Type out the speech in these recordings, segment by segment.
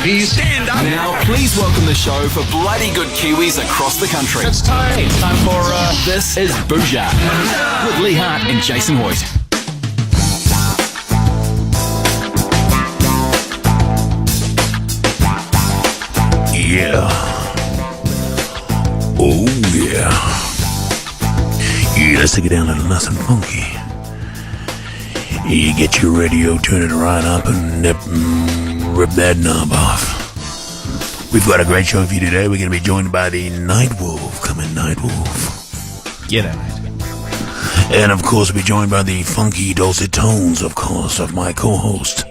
Kiwis. Stand up. Now, please welcome the show for bloody good Kiwis across the country. It's time. It's time for... This is Bhuja with Lee Hart and Jason Hoyt. Yeah. Oh, yeah. Yeah, let's take it down a little nice and funky. You get your radio, turn it right up, and rip that knob off. We've got a great show for you today. We're going to be joined by the Night Wolf. Come in, Night Wolf. Get out. And, of course, we'll be joined by the funky dulcet tones, of course, of my co-host,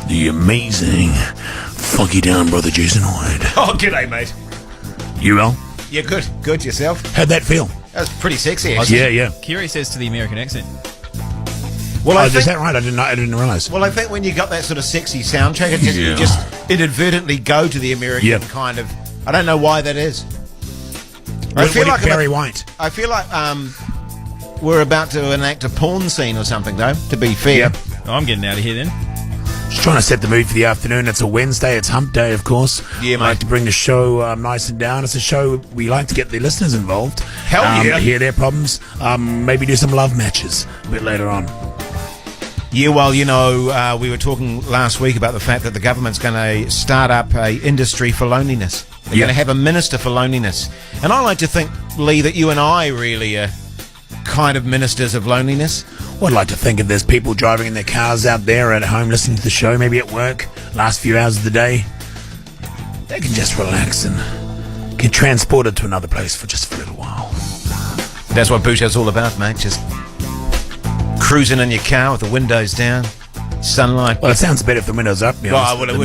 the amazing funky down brother Jason Hoyt. Oh, g'day, mate. You well? Yeah, good. Good, yourself? How'd that feel? That was pretty sexy, actually. Yeah. Kiri says to the American accent. Well, Is that right? I didn't realise. Well, I think when you got that sort of sexy soundtrack, you just inadvertently go to the American kind of... I don't know why that is. I feel like Barry White. I feel like we're about to enact a porn scene or something, though, to be fair. Yep. Oh, I'm getting out of here then. Just trying to set the mood for the afternoon. It's a Wednesday. It's hump day, of course. Yeah, mate. I like to bring the show nice and down. It's a show we like to get the listeners involved. Hell yeah. Hear their problems. Maybe do some love matches a bit later on. Yeah, well, you know, we were talking last week about the fact that the government's going to start up a industry for loneliness. They're going to have a minister for loneliness. And I like to think, Lee, that you and I really are kind of ministers of loneliness. Well, I'd like to think if there's people driving in their cars out there at home listening to the show, maybe at work, last few hours of the day, they can just relax and get transported to another place for just a little while. That's what Bhuja's all about, mate. Just cruising in your car with the windows down, sunlight. Well, it sounds better if the window's up. Well, it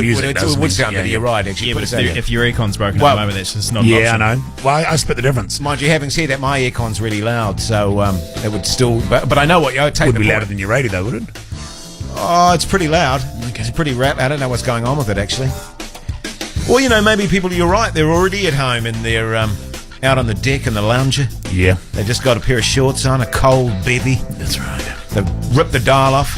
would sound better. You're right, actually. Yeah, but if your aircon's broken at the moment, that's just not an option. I know. Well, I split the difference. Mind you, having said that, my aircon's really loud, so it would still... But I know what you're taking. Would be louder than your radio, though, would it? Oh, it's pretty loud. Okay. It's pretty rap. I don't know what's going on with it, actually. Well, you know, maybe people... You're right. They're already at home and they're out on the deck in the lounger. Yeah. They just got a pair of shorts on, a cold bevy. That's right. They've ripped the dial off,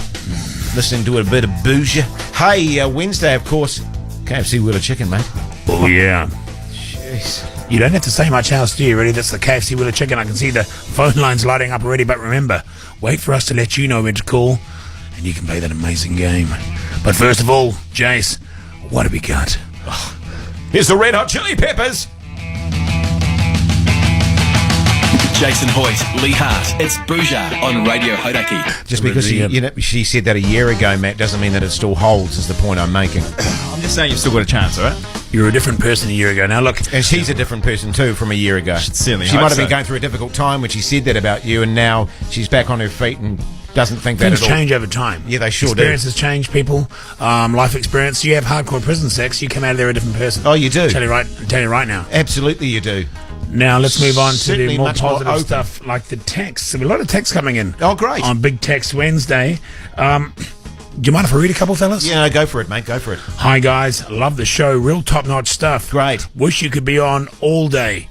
listening to a bit of Bhuja. Hey, Wednesday, of course, KFC Wheel of Chicken, mate. Oh, yeah. Jeez. You don't have to say much else, do you, really? That's the KFC Wheel of Chicken. I can see the phone lines lighting up already, but remember, wait for us to let you know when to call, and you can play that amazing game. But first of all, Jace, what have we got? Oh, here's the Red Hot Chili Peppers. Jason Hoyt, Lee Hart. It's Bhuja on Radio Hauraki. Just because she said that a year ago, Matt, doesn't mean that it still holds, is the point I'm making. I'm just saying you've still got a chance, all right? You're a different person a year ago. Now, look. And she's a different person, too, from a year ago. Certainly She might have been going through a difficult time when she said that about you, and now she's back on her feet and doesn't think that at all. Things change over time. Yeah, they sure do. Experiences change people. Life experience. You have hardcore prison sex, you come out of there a different person. Oh, you do? Tell you right now. Absolutely you do. Now let's move on to Certainly the more much more positive open stuff, like the texts. There were a lot of texts coming in. Oh, great. On Big Text Wednesday. Do you mind if I read a couple, fellas? Yeah, no, go for it, mate. Go for it. Hi, guys. Love the show. Real top-notch stuff. Great. Wish you could be on all day.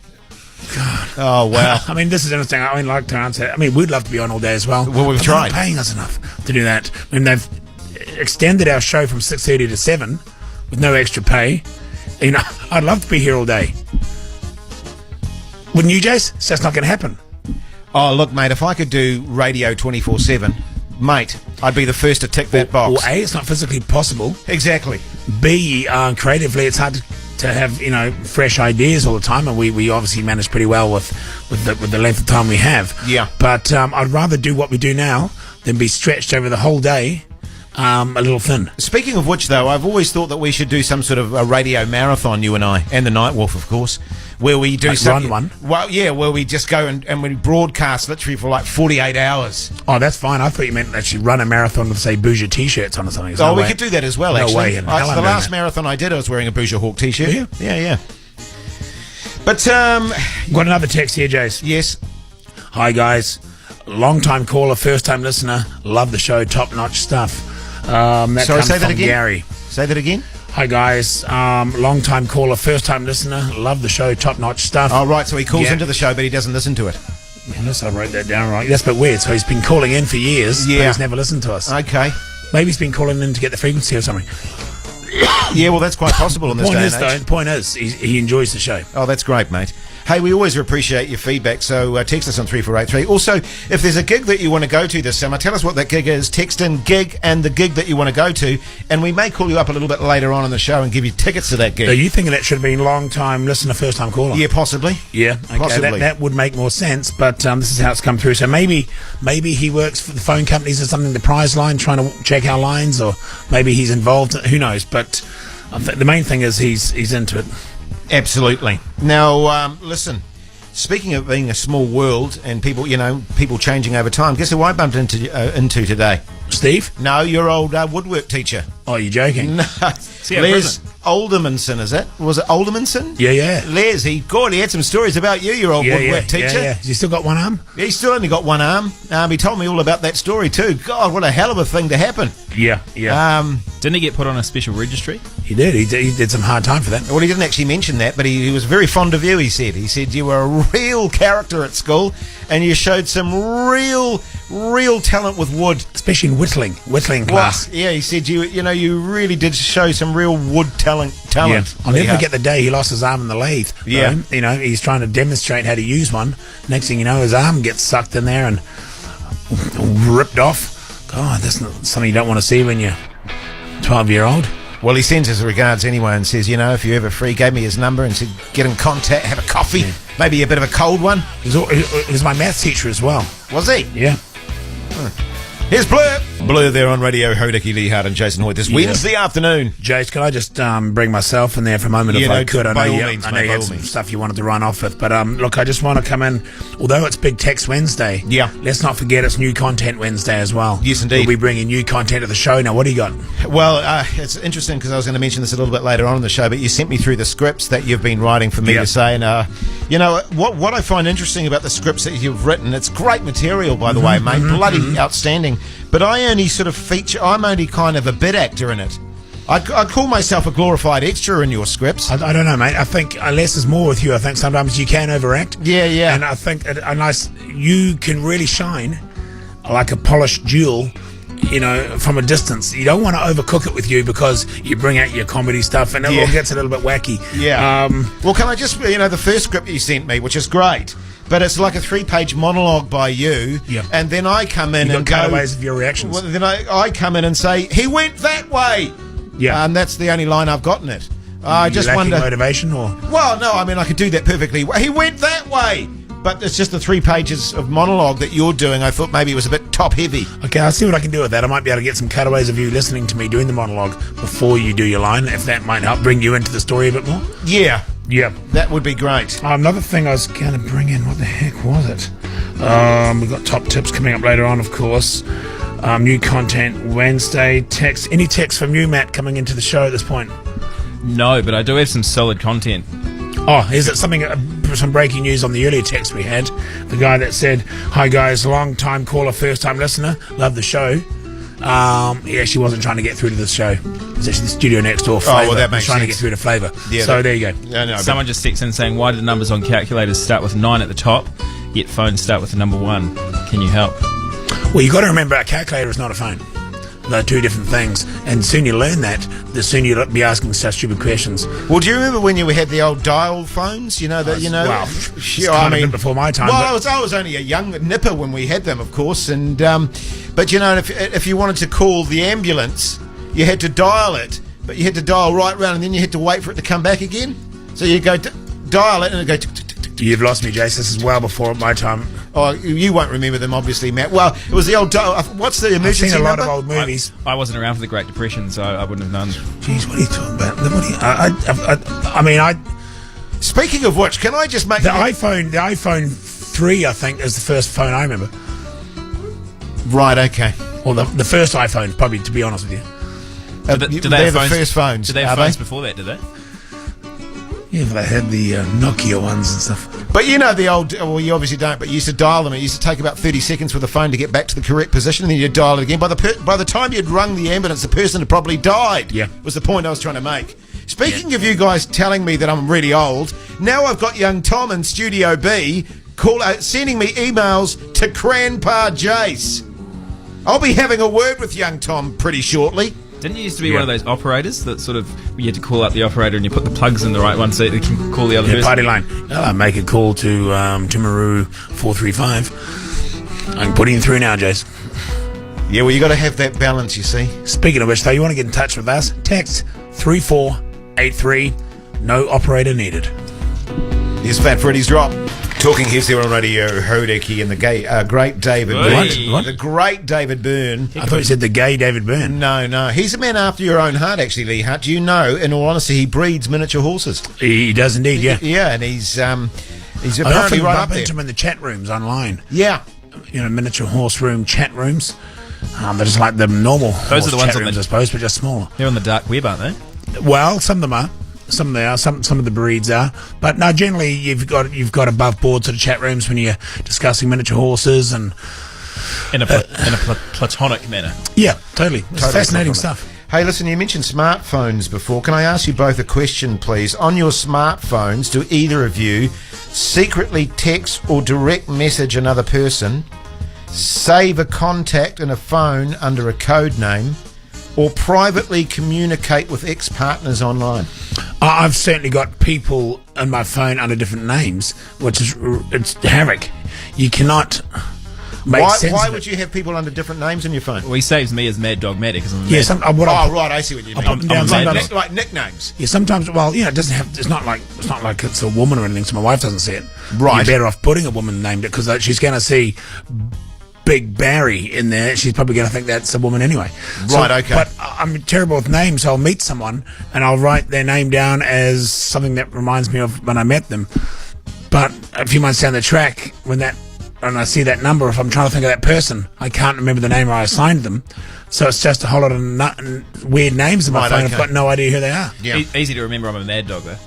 God. Oh, wow. I mean, this is interesting. I mean, like to answer. I mean, we'd love to be on all day as well. Well, we've but tried. They're not paying us enough to do that. I mean, they've extended our show from 6:30 to 7 with no extra pay. You know, I'd love to be here all day. Wouldn't you, Jace? So that's not going to happen. Oh, look, mate, if I could do radio 24/7, mate, I'd be the first to tick that box. Well, A, it's not physically possible. Exactly. B, creatively, it's hard to have, you know, fresh ideas all the time, and we obviously manage pretty well with the length of time we have. Yeah. But I'd rather do what we do now than be stretched over the whole day a little thin. Speaking of which, though, I've always thought that we should do some sort of a radio marathon, you and I, and the Night Wolf, of course, where we do run one. Well, yeah, where we just go and we broadcast literally for like 48 hours. Oh, that's fine. I thought you meant actually run a marathon with, say, Bhuja t-shirts on or something. We could do that as well, actually. No way. The last marathon I did, I was wearing a Bhuja Hawk t-shirt. Yeah. But, got another text here, Jace. Yes. Hi, guys. Long-time caller, first-time listener. Love the show. Top-notch stuff. Sorry, say that again? Gary. Say that again? Hi, guys. Long-time caller, first-time listener. Love the show. Top-notch stuff. Oh, right. So he calls into the show, but he doesn't listen to it. Unless I wrote that down right. That's a bit weird. So he's been calling in for years, but he's never listened to us. Okay. Maybe he's been calling in to get the frequency or something. Yeah, well, that's quite possible in this day and age. The point is, he enjoys the show. Oh, that's great, mate. Hey, we always appreciate your feedback, so text us on 3483. Also, if there's a gig that you want to go to this summer, tell us what that gig is. Text in gig and the gig that you want to go to, and we may call you up a little bit later on in the show and give you tickets to that gig. Are you thinking that should have been long-time listener, first-time caller? Yeah, possibly. Yeah, okay, possibly. That would make more sense, but this is how it's come through. So maybe he works for the phone companies or something, the prize line, trying to check our lines, or maybe he's involved. Who knows? But the main thing is he's into it. Absolutely. Now, listen. Speaking of being a small world and people changing over time, guess who I bumped into today? Steve? No, your old woodwork teacher. Oh, you're joking? No. Les Aldermanson, is it? Was it Aldermanson? Yeah. Les, he had some stories about you, your old woodwork teacher. Yeah. Has he still got one arm? He's still only got one arm. He told me all about that story too. God, what a hell of a thing to happen. Yeah. Didn't he get put on a special registry? He did. He did some hard time for that. Well, he didn't actually mention that, but he was very fond of you, he said. He said you were a real character at school and you showed some real talent with wood. Especially in whittling class. Well, yeah, he said you really did show some real wood talent. Yeah. I'll never forget the day he lost his arm in the lathe. Yeah. He's trying to demonstrate how to use one. Next thing you know, his arm gets sucked in there and ripped off. God, that's not something you don't want to see when you're 12-year-old. Well, he sends his regards anyway and says, if you're ever free, gave me his number and said, get in contact, have a coffee, maybe a bit of a cold one. He was my maths teacher as well. Was he? Yeah. Here's Blur. Blur there on radio. Hodaki Leehart and Jason Hoyt this Wednesday afternoon. Jace, can I just bring myself in there for a moment if I could? I know you had some stuff you wanted to run off with, but look, I just want to come in. Although it's Big Text Wednesday, let's not forget it's New Content Wednesday as well. Yes, indeed. We'll be bringing new content to the show. Now, what do you got? Well, it's interesting because I was going to mention this a little bit later on in the show, but you sent me through the scripts that you've been writing for me to say, and what I find interesting about the scripts that you've written, it's great material, by the way, mate, bloody outstanding. But I only sort of I'm only kind of a bit actor in it. I call myself a glorified extra in your scripts. I don't know, mate. I think less is more with you. I think sometimes you can overact. Yeah. And I think you can really shine like a polished jewel, from a distance. You don't want to overcook it with you because you bring out your comedy stuff and it all gets a little bit wacky. Yeah. Well, can I just, the first script you sent me, which is great, but it's like a 3-page monologue by you, and then I come in and cutaways of your reactions. Well, then I come in and say, he went that way. Yeah. And that's the only line I've got in it. I just wonder motivation or. Well, no, I mean I could do that perfectly. He went that way. But it's just the 3 pages of monologue that you're doing. I thought maybe it was a bit top heavy. Okay, I'll see what I can do with that. I might be able to get some cutaways of you listening to me doing the monologue before you do your line, if that might help bring you into the story a bit more. Yeah. That would be great. Another thing I was going to bring in, what the heck was it? We've got top tips coming up later on, of course. New content Wednesday. Any text from you, Matt, coming into the show at this point? No, but I do have some solid content. Oh, is it some breaking news on the earlier text we had? The guy that said, "Hi guys, long time caller, first time listener, love the show." He actually wasn't trying to get through to the show. It was actually the studio next door. Flavour. Oh, well, that makes trying sense. to get through to Flavour. Yeah, so there you go. No, Someone just texted in saying, why do the numbers on calculators start with 9 at the top, yet phones start with the number 1? Can you help? Well, you've got to remember, a calculator is not a phone. They're two different things, and the sooner you learn that, the sooner you'll be asking such stupid questions. Well, do you remember when you had the old dial phones? Well, a bit before my time. Well, I was only a young nipper when we had them, of course, and but if you wanted to call the ambulance, you had to dial it, but you had to dial right round, and then you had to wait for it to come back again. So you go dial it, and it go. You've lost me, Jace. This is well before my time. Oh, you won't remember them, obviously, Matt. Well, it was the old. What's the emergency number? I've seen a lot of old movies. I wasn't around for the Great Depression, so I wouldn't have known. Jeez, what are you talking about? Speaking of which, can I just make the iPhone 3? I think is the first phone I remember. Right. Okay. Well, the first iPhone, probably, to be honest with you. They're the first phones. Did they have phones before that? Did they? Yeah, but they had the Nokia ones and stuff. But the old, well, you obviously don't, but you used to dial them. It used to take about 30 seconds for the phone to get back to the correct position, and then you'd dial it again. By the time you'd rung the ambulance, the person had probably died. Yeah. Was the point I was trying to make. Speaking of you guys telling me that I'm really old, now I've got young Tom in Studio B sending me emails to Grandpa Jace. I'll be having a word with young Tom pretty shortly. Didn't you used to be one of those operators that sort of you had to call up the operator and you put the plugs in the right one so you can call the other person? Party line. Make a call to Timaru 435. I'm putting you through now, Jace. Yeah, well, you got to have that balance, you see. Speaking of which, though, you want to get in touch with us? Text 3483. No operator needed. Here's Fat Freddy's drop. Talking Heads here on Radio Hodeki and the great David Byrne. What? The great David Byrne. I thought you said the gay David Byrne. No. He's a man after your own heart, actually, Lee Hart. Do you know, in all honesty, he breeds miniature horses. He does indeed, yeah. Yeah, and he's I apparently often right up bump there. into him in the chat rooms online. Yeah. Miniature horse room chat rooms. They're just like the normal Those are the ones chat on rooms, the- I suppose, but just smaller. They're on the dark web, aren't they? Well, some of them are. Some they are. Some of the breeds are. But no, generally you've got above board sort of chat rooms when you're discussing miniature horses and In a platonic manner. yeah, totally. It's Totally fascinating compliment. stuff. Hey, listen, you mentioned smartphones before. Can I ask you both a question, please? On your smartphones, do either of you secretly text or direct message another person, save a contact in a phone under a code name, or privately communicate with ex-partners online? I've certainly got people in my phone under different names, which is it's havoc. You cannot make sense Why of would it. you have people under different names on your phone? Well, he saves me as Mad Dog Matty because I'm Yeah, mad. Oh, right, I see what you I'll mean. put them down I'm sometimes. Like nicknames. Yeah, sometimes. Well, it doesn't have. It's not like it's a woman or anything. So my wife doesn't see it. Right. You're better off putting a woman named it because she's going to see Big Barry in there. She's probably going to think that's a woman anyway. Right, okay. But I'm terrible with names, so I'll meet someone and I'll write their name down as something that reminds me of when I met them. But a few months down the track, when I see that number, if I'm trying to think of that person, I can't remember the name I assigned them. So it's just a whole lot of weird names in my Right, phone. okay. I've got no idea who they are. Yeah. Easy to remember I'm a Mad Dog, though.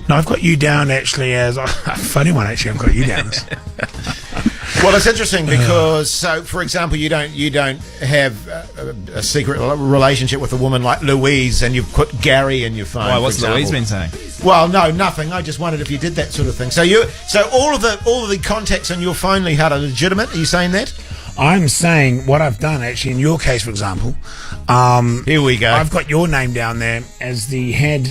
No, I've got you down actually as a funny one. Actually, I've got you down. Well, it's interesting because, so for example, you don't have a secret relationship with a woman like Louise, and you've put Gary in your phone. Why, for what's example. Louise been saying? Well, no, nothing. I just wondered if you did that sort of thing. So all of the contacts on your phone, Lee Hart, are legitimate. Are you saying that? I'm saying what I've done actually in your case, for example. Here we go. I've got your name down there as the head.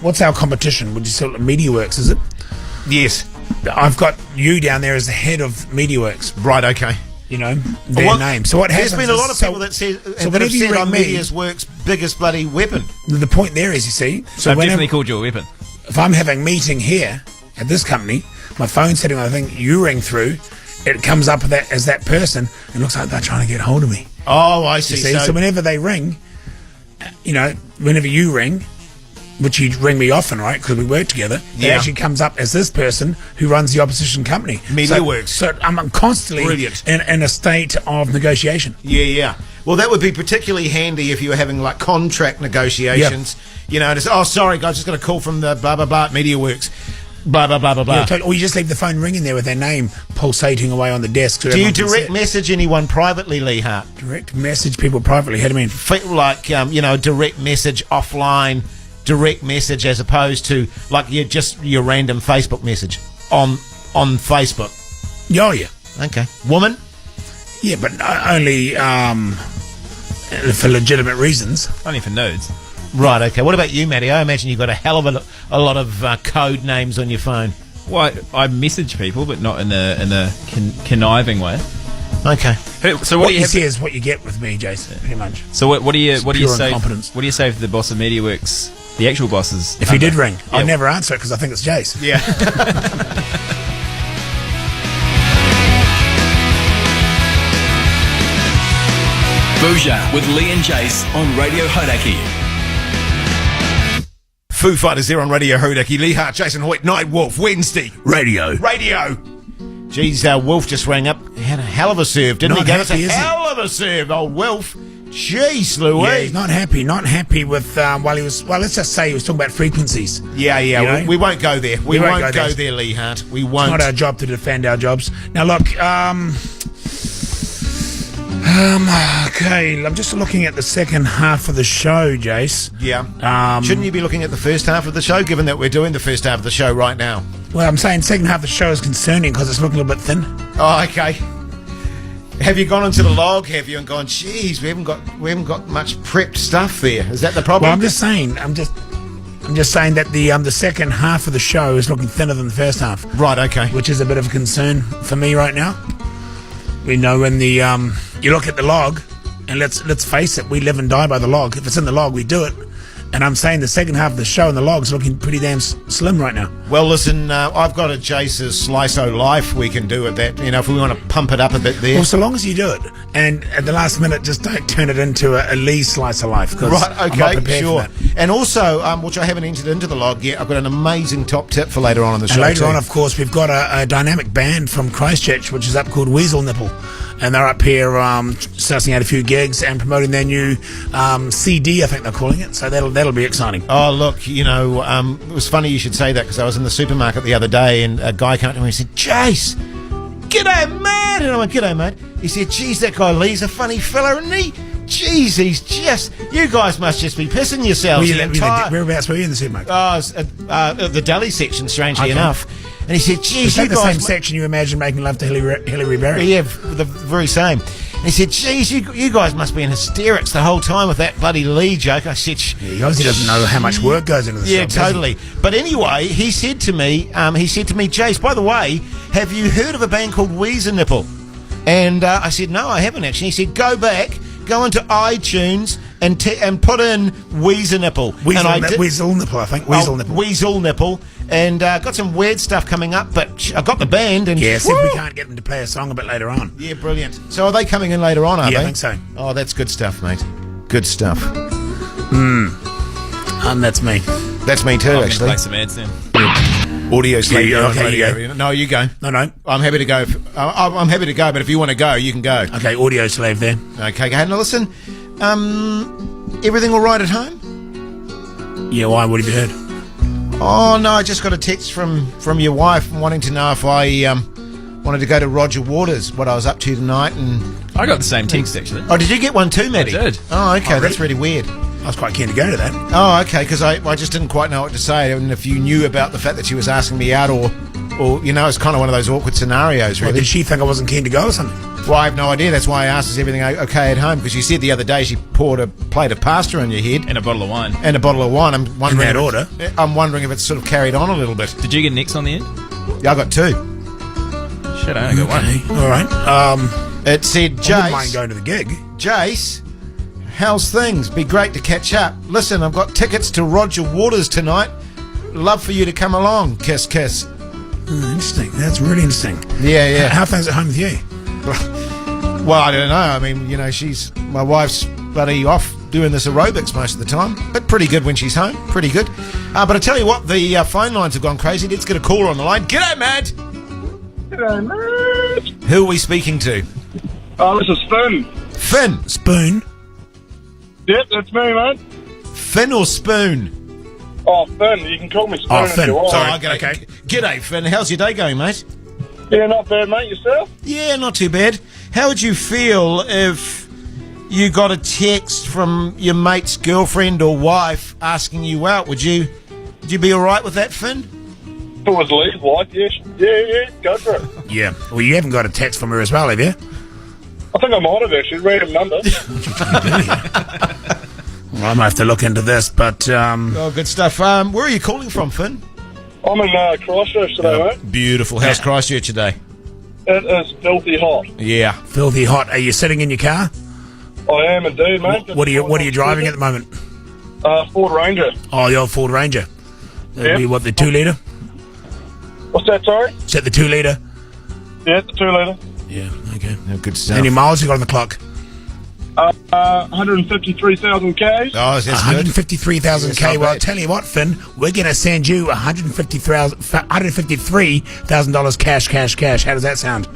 What's our competition? Would you say MediaWorks? Is it? Yes. I've got you down there as the head of MediaWorks. Right. Okay. Their Well, name. So what happens? There's been a lot of is- people that said so that have whenever you said ring I'm me- MediaWorks' biggest bloody weapon. The point there is, you see. So I've whenever, definitely called you a weapon. if I'm having a meeting here at this company, my phone's setting on the thing. You ring through. It comes up as that person. It looks like they're trying to get hold of me. Oh, I see. You see? So whenever they ring, whenever you ring, which you ring me often, right? Because we work together. It Yeah. actually comes up as this person who runs the opposition company. MediaWorks. So I'm constantly Brilliant. in a state of negotiation. Yeah. Well, that would be particularly handy if you were having like contract negotiations. Just, oh, sorry, guys, just got a call from the blah blah blah MediaWorks, blah blah blah blah blah. Yeah, totally. Or you just leave the phone ringing there with their name pulsating away on the desk. So Do you everyone can see direct it. message anyone privately, Lee Hart? Direct message people privately? How do you mean? Like direct message offline, direct message as opposed to like your random Facebook message on Facebook. Oh, yeah. Okay, woman. Yeah, but only for legitimate reasons. Only for nudes. Right. Okay. What about you, Matty? I imagine you've got a hell of a lot of code names on your phone. Well, I message people, but not in a conniving way. Okay. So What do you have? see is what you get with me, Jason, pretty much. So what do you pure say? incompetence. What do you say for the boss of MediaWorks, the actual bosses? If he did ring, Yeah. I'd never answer it because I think it's Jace. Yeah. Bhuja with Lee and Jace on Radio Hodaki. Foo Fighters there on Radio Hodaki. Lee Hart, Jason Hoyt, Night Wolf, Wednesday. Radio. Geez, Wolf just rang up. He had a hell of a serve, didn't Not he? Gave us a happy, is he? hell of a serve, old Wolf. Jeez, Louise. Yeah, he's not happy with, let's just say he was talking about frequencies. Yeah. You know? We won't go there. We won't won't go go there. there, Lee Hart. We It's won't. not our job to defend our jobs. Now, look, okay, I'm just looking at the second half of the show, Jace. Yeah. Shouldn't you be looking at the first half of the show, given that we're doing the first half of the show right now? Well, I'm saying second half of the show is concerning because it's looking a little bit thin. Oh, okay. Have you gone into the log? Have you and gone? Geez, we haven't got much prepped stuff there. Is that the problem? Well, I'm just saying that the second half of the show is looking thinner than the first half. Right. Okay. Which is a bit of a concern for me right now. We know when you look at the log, and let's face it, we live and die by the log. If it's in the log, we do it. And I'm saying the second half of the show and the log's looking pretty damn slim right now. Well, listen, I've got a Jace's Slice-O Life we can do with that. If we want to pump it up a bit there. Well, so long as you do it, and at the last minute, just don't turn it into a Lee Slice of Life. Right, okay, I'm not prepared sure. for that. And also, which I haven't entered into the log yet, I've got an amazing top tip for later on in the show. And later too. on, of course, we've got a dynamic band from Christchurch, which is up called Weasel Nipple. And they're up here sussing out a few gigs and promoting their new CD, I think they're calling it. So that'll be exciting. Oh, look, it was funny you should say that because I was in the supermarket the other day and a guy came up to me and said, Jace, g'day, mate. And I went, g'day, mate. He said, geez, that guy Lee's a funny fella, isn't he? Jeez, he's just... You guys must just be pissing yourselves. Whereabouts were you in the supermarket? Oh, the deli section, strangely enough. And he said, geez, is that you the guys... same section you imagine making love to Hillary Berry? Yeah, the very same. And he said, geez, you guys must be in hysterics the whole time with that bloody Lee joke. I said... He obviously doesn't know how much work goes into this. Yeah, totally. But anyway, he said to me, Jace, by the way, have you heard of a band called Weezer Nipple? And I said, no, I haven't actually. He said, go into iTunes and put in Weezer Nipple. Weasel Nipple, I think. Weasel Nipple. Weasel Nipple. And got some weird stuff coming up, but I got the band. And yeah, see if we can't get them to play a song a bit later on. Yeah, brilliant. So are they coming in later on, are they? Yeah, I think so. Oh, that's good stuff, mate. Good stuff. That's me. That's me too, I'm actually. play some ads then. Audio slate. Yeah, okay, you go. No, you go. No. I'm happy to go. I'm happy to go, but if you want to go, you can go. Okay, audio slave there. Okay, go ahead. Now listen. Everything all right at home? Yeah, why? What have you heard? Oh, no, I just got a text from your wife wanting to know if I wanted to go to Roger Waters, what I was up to tonight. And I got the same text, actually. oh, did you get one too, Maddie? I did. Oh, okay, that's really? really weird. I was quite keen to go to that. Oh, okay, because I just didn't quite know what to say. And if you knew about the fact that she was asking me out or it's kind of one of those awkward scenarios, really. Well, did she think I wasn't keen to go or something? Well, I have no idea. That's why I asked, is everything okay at home? Because you said the other day she poured a plate of pasta on your head. And a bottle of wine. And a bottle of wine. I'm wondering In that order? I'm wondering if it's sort of carried on a little bit. Did you get an X on the end? Yeah, I got two. Shit, I only got one. All right. It said, I wouldn't mind Jace, going to the gig. Jace, how's things? Be great to catch up. Listen, I've got tickets to Roger Waters tonight. Love for you to come along. Kiss, kiss. Interesting. That's really interesting. Yeah. How things at home with you? Well, I don't know. I mean, my wife's bloody off doing this aerobics most of the time, but pretty good when she's home. Pretty good. But I tell you what, the phone lines have gone crazy. Let's get a caller on the line. G'day, Matt. G'day, mate. Who are we speaking to? Oh, this is Finn. Finn. Spoon? Yep, that's me, mate. Finn or Spoon? Oh, Finn. You can call me Spoon Oh, if Finn. you want. Sorry. Okay. G'day, Finn. How's your day going, mate? Yeah, not bad, mate. Yourself? Yeah, not too bad. How would you feel if you got a text from your mate's girlfriend or wife asking you out? Would you be all right with that, Finn? If it was Lee's wife, yeah, go for it. Yeah. Well, you haven't got a text from her as well, have you? I think I might have actually. Random number. Well, I might have to look into this, but... Oh, good stuff. Where are you calling from, Finn? I'm in Christchurch today, mate. Beautiful. How's Christchurch today? It is filthy hot. Yeah. Filthy hot. Are you sitting in your car? I am indeed, mate. What are you driving at the moment? Ford Ranger. Oh, the old Ford Ranger. That'd be what, the 2 litre? What's that, sorry? Is that the 2 litre? Yeah, it's a 2 litre. Yeah, okay. Oh, good stuff. How many miles you got on the clock? 153,000 Ks. Oh, that's good. 153,000 It's K. not Well, bad. I'll tell you what, Finn, we're going to send you $153,000 cash. How does that sound?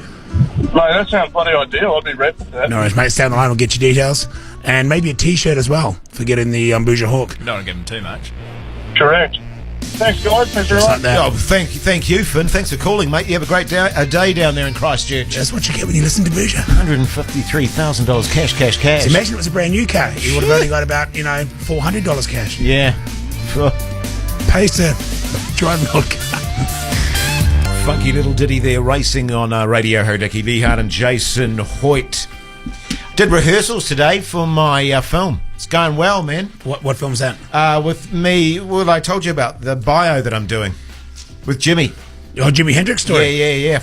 Mate, that sounds bloody ideal. I'd be wrapped with that. No worries, mate. Stay on the line. We'll get your details. And maybe a T-shirt as well for getting the Bhuja Hawk. Don't want to give them too much. Correct. Thanks, guys. Thanks very Just much. like that. Oh, thank you, Finn. Thanks for calling, mate. You have a great day down there in Christchurch. That's what you get when you listen to Bhuja. $153,000 cash. So imagine it was a brand new car. You would have only got about, $400 cash. Yeah. Sure. Pays to drive an old car. funky little ditty there, racing on Radio Hodaki. Lee Hart and Jason Hoyt. Did rehearsals today for my film. It's going well, man. What film's that? With me, well, I told you about the bio that I'm doing with Jimmy. Oh, Jimi Hendrix story. Yeah.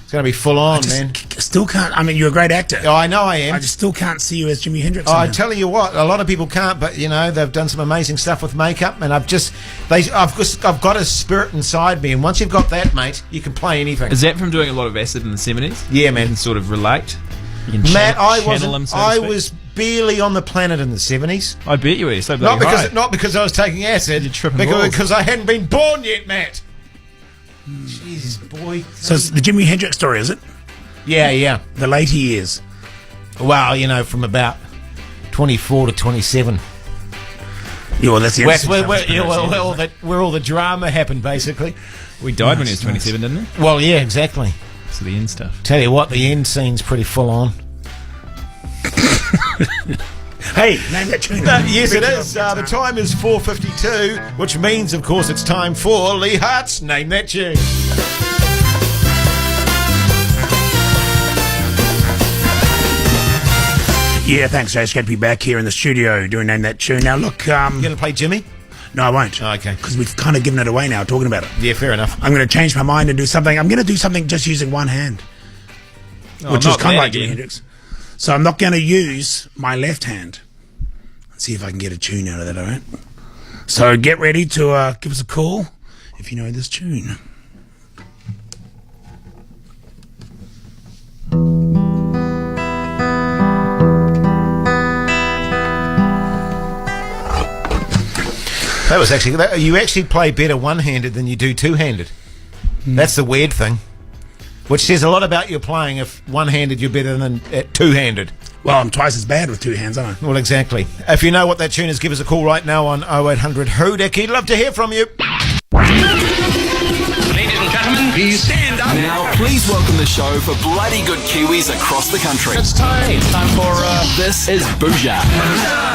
It's going to be full on, man. Still can't. I mean, you're a great actor. Oh, I know I am. I just still can't see you as Jimi Hendrix. Oh, I tell you what, a lot of people can't, but you know they've done some amazing stuff with makeup, and I've got a spirit inside me, and once you've got that, mate, you can play anything. Is that from doing a lot of acid in the 70s? Yeah, man. You can sort of relate. You can Matt, channel him, so to I speak? was barely on the planet in the 70s. I bet you were. You're so bloody high. Not because I was taking acid, You're tripping balls. because I hadn't been born yet, Matt. Jesus, boy. So it's the Jimi Hendrix story, is it? Yeah. The later years. Well, you know, from about 24 to 27. Yeah, well, that's the Where all the drama happened, basically. We died when he was 27, didn't he? Well, yeah, exactly. So the end stuff. Tell you what, the end scene's pretty full on. Hey, name that tune. Yes, it is. The time is 4:52, which means, of course, it's time for Lee Hart's Name That Tune. Yeah, thanks, Jay. It's good to be back here in the studio doing Name That Tune. Now, look, You going to play Jimmy? no, I won't. Oh, okay. Because we've kind of given it away now, talking about it. Yeah, fair enough. I'm going to change my mind and do something. I'm going to do something just using one hand, which is kind of like Jimi Hendrix. So I'm not going to use my left hand. Let's see if I can get a tune out of that, all right? So get ready to give us a call if you know this tune. That was actually... You actually play better one-handed than you do two-handed. That's the weird thing. Which says a lot about your playing. If one-handed, you're better than two-handed. Well, I'm twice as bad with two hands, aren't I? Well, exactly. If you know what that tune is, give us a call right now on 0800 Hodaki. Love to hear from you. Ladies and gentlemen, please stand up. Now, please welcome the show for bloody good Kiwis across the country. It's time for This is Bhuja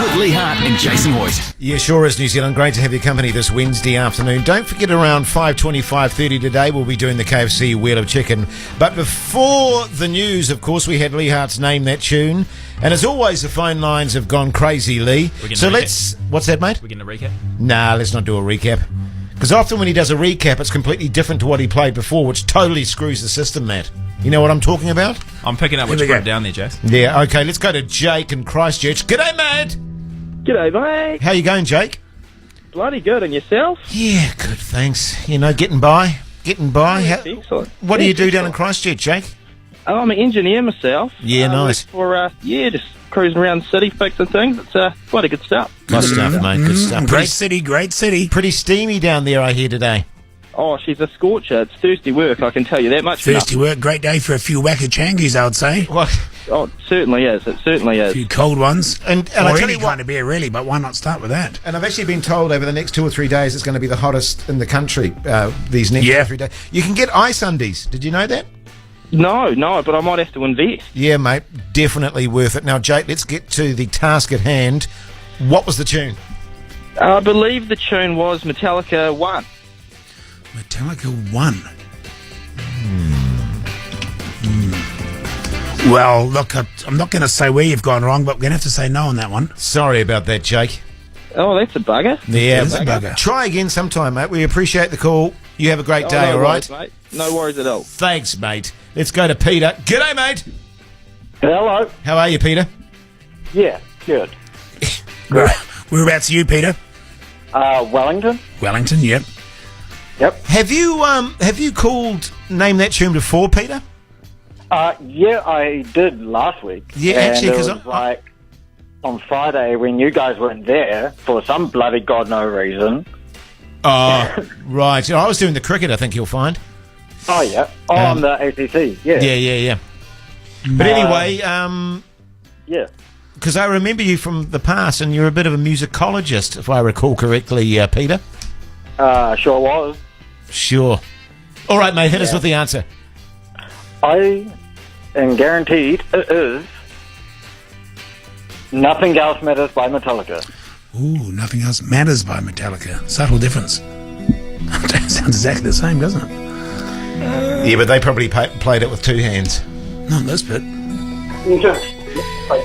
with Lee Hart and Jason Hoyt. Yeah, sure is, New Zealand. Great to have your company this Wednesday afternoon. Don't forget, around 5:20, 5:30 today, we'll be doing the KFC Wheel of Chicken. But before the news, of course, we had Lee Hart's Name That Tune. And as always, the phone lines have gone crazy, Lee. So let's... What's that, mate? We're going to recap? Nah, let's not do a recap. Because often when he does a recap, it's completely different to what he played before, which totally screws the system, Matt. You know what I'm talking about? I'm picking up what Here you we put go. down there, Jace. Yeah, okay, let's go to Jake in Christchurch. G'day, mate! G'day, mate. How you going, Jake? Bloody good. And yourself? Yeah, good, thanks. You know, getting by. Excellent. What do you do down in Christchurch, Jake? Oh, I'm an engineer myself. Yeah, nice. For, just cruising around the city fixing things. It's bloody good stuff. Good stuff, mate, good stuff. Great city, great city. Pretty steamy down there, I hear, today. Oh, she's a scorcher. It's thirsty work, I can tell you that much. Thirsty work, great day for a few wackachangies, I would say. What? Oh, it certainly is. It certainly A is. few cold ones. And or I tell any you what, kind of beer, really, but why not start with that? and I've actually been told over the next 2 or 3 days it's going to be the hottest in the country, these next 2 or 3 days. You can get ice undies. Did you know that? No, but I might have to invest. Yeah, mate, definitely worth it. Now, Jake, let's get to the task at hand. What was the tune? I believe the tune was Metallica 1. Metallica 1. Well, look, I'm not going to say where you've gone wrong, but we're going to have to say no on that one. Sorry about that, Jake. Oh, that's a bugger. Yeah, It is a bugger. Try again sometime, mate. We appreciate the call. You have a great day, no all right? worries, mate. No worries at all. Thanks, mate. Let's go to Peter. G'day, mate. Hello. How are you, Peter? Yeah, good. Whereabouts are you, Peter? Wellington. Wellington, yep. Have you called Name That Tune before, Peter? Yeah, I did last week. Yeah, and actually, it 'cause was like on Friday when you guys weren't there for some bloody god no reason. Oh, right. I was doing the cricket, I think you'll find. Oh yeah, on the ACC. Yeah, Yeah. But anyway, yeah. because I remember you from the past, and you're a bit of a musicologist, if I recall correctly, Peter. Sure was. Sure. All right, mate, hit us with the answer. I am guaranteed it is Nothing Else Matters by Metallica. Ooh, Nothing Else Matters by Metallica. Subtle difference. Sounds exactly the same, doesn't it? Yeah, but they probably played it with two hands. Not this bit.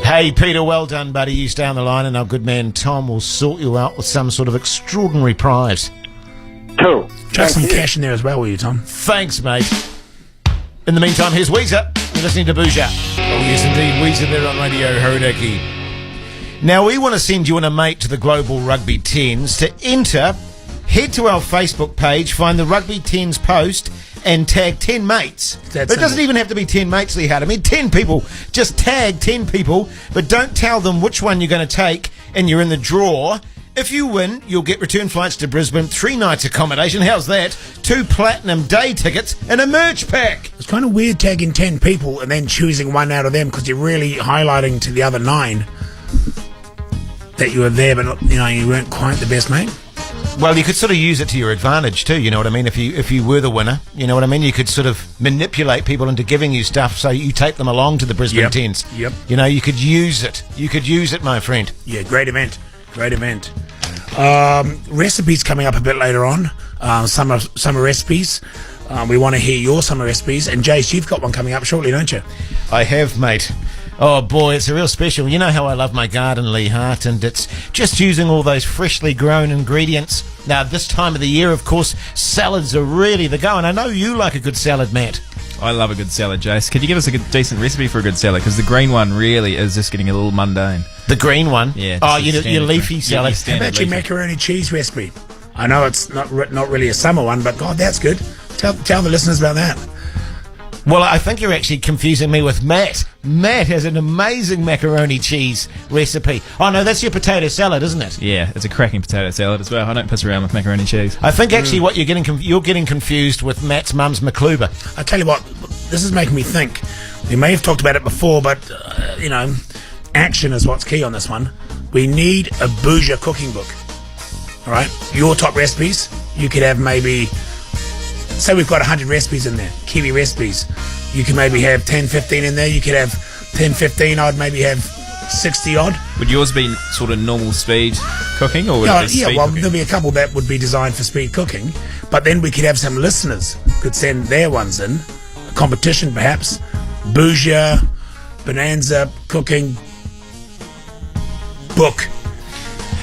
Hey, Peter, well done, buddy. You stay on the line, and our good man Tom will sort you out with some sort of extraordinary prize. Cool. Chuck some cash in there as well, will you, Tom? Thanks, mate. In the meantime, here's Weezer. You're listening to Bhuja. Oh, yes, indeed. Weezer there on Radio Hodaki. Now, we want to send you and a mate to the Global Rugby 10s. To enter, head to our Facebook page, find the Rugby 10s post, and tag 10 mates. It doesn't even have to be 10 mates, Lee Hart. I mean, 10 people. Just tag 10 people, but don't tell them which one you're going to take, and you're in the draw. If you win, you'll get return flights to Brisbane, 3 nights accommodation. How's that? 2 platinum day tickets and a merch pack. It's kind of weird tagging 10 people and then choosing one out of them because you're really highlighting to the other 9 that you were there, but you weren't quite the best mate. Well, you could sort of use it to your advantage too, you know what I mean? If you were the winner, you know what I mean? You could sort of manipulate people into giving you stuff so you take them along to the Brisbane 10s. Yep. You know, you could use it. You could use it, my friend. Yeah, great event. Great event. Recipes coming up a bit later on. Summer recipes. We want to hear your summer recipes. And Jace, you've got one coming up shortly, don't you? I have, mate. Oh boy, it's a real special. You know how I love my garden, Lee Hart, and it's just using all those freshly grown ingredients. Now, this time of the year, of course, salads are really the go, and I know you like a good salad, Matt. I love a good salad, Jace. Could you give us a decent recipe for a good salad? Because the green one really is just getting a little mundane. The green one? Yeah. Oh, your leafy salad. How about your macaroni cheese recipe? I know it's not really a summer one, but God, that's good. Tell the listeners about that. Well, I think you're actually confusing me with Matt. Matt has an amazing macaroni cheese recipe. Oh, no, that's your potato salad, isn't it? Yeah, it's a cracking potato salad as well. I don't piss around with macaroni cheese. I think actually what you're getting confused with Matt's mum's McCluba. I tell you what, this is making me think. We may have talked about it before, but, action is what's key on this one. We need a Bhuja cooking book. All right? Your top recipes. You could have maybe... Say we've got 100 recipes in there, Kiwi recipes. You can maybe have 10, 15 in there. You could have 10, 15. I'd maybe have 60 odd. Would yours be sort of normal speed cooking, or would it be speed cooking? There'll be a couple that would be designed for speed cooking. But then we could have some listeners could send their ones in. A competition, perhaps. Bhuja, Bonanza, cooking book.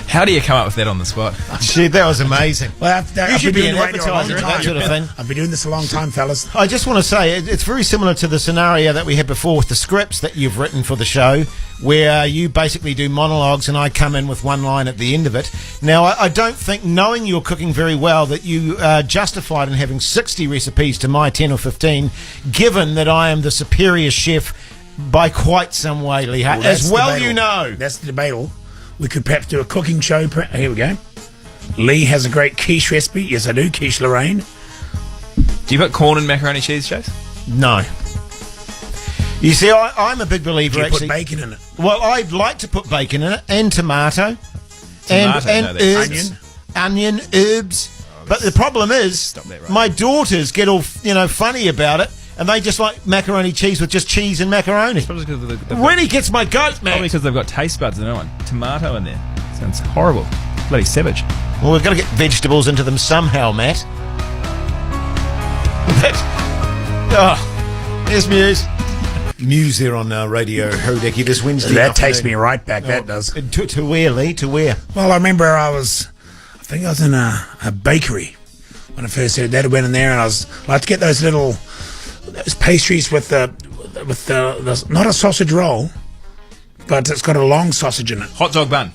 How do you come up with that on the spot? Gee, that was amazing. Well, you should be an advertiser, that sort of thing. I've been doing this a long time, fellas. I just want to say, it's very similar to the scenario that we had before with the scripts that you've written for the show, where you basically do monologues and I come in with one line at the end of it. Now, I don't think, knowing you're cooking very well, that you are justified in having 60 recipes to my 10 or 15, given that I am the superior chef by quite some way, Lee Hart. As well debatable. You know. That's the debate. We could perhaps do a cooking show. Here we go. Lee has a great quiche recipe. Yes, I do. Quiche Lorraine. Do you put corn and macaroni cheese, Chase? No. You see, I'm a big believer, Do you actually. put bacon in it? Well, I'd like to put bacon in it, and tomato. And herbs. Onion, herbs. But the problem is, my daughters get all, funny about it. And they just like macaroni cheese with just cheese and macaroni. Probably because really gets my goat, man. Probably because they've got taste buds and they don't want tomato in there. Sounds horrible. Bloody savage. Well, we've got to get vegetables into them somehow, Matt. There's Muse. Muse there on Radio Hodaki this Wednesday. That takes me right back, that does. To where, Lee? To where? Well, I remember I think I was in a bakery when I first heard that. I went in there and I was like to get those pastries with the not a sausage roll, but it's got a long sausage in it. Hot dog bun.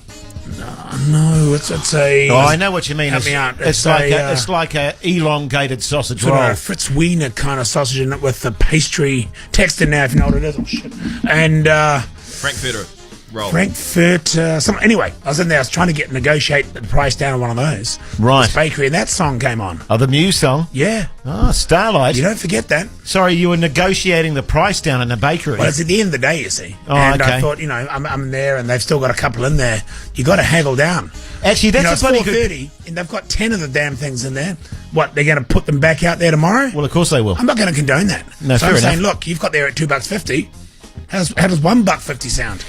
No, it's a. Oh, I know what you mean. Help me out. It's like a elongated sausage roll. roll. A Fritz Wiener kind of sausage in it with the pastry text in there, if you know what it is. Oh shit! And Frankfurter roll. Anyway, I was in there. I was trying to negotiate the price down on one of those. Right. This bakery, and that song came on. Oh, the Muse song. Yeah. Oh, Starlight. You don't forget that. Sorry, you were negotiating the price down in the bakery. Well, it's at the end of the day, you see. Oh, and okay. I thought, I'm there, and they've still got a couple in there. You got to haggle down. Actually, that's it's 4:30, and they've got 10 of the damn things in there. What, they're going to put them back out there tomorrow? Well, of course they will. I'm not going to condone that. No, so fair I'm saying, enough. look, you've got there at $2.50. How does $1.50 sound?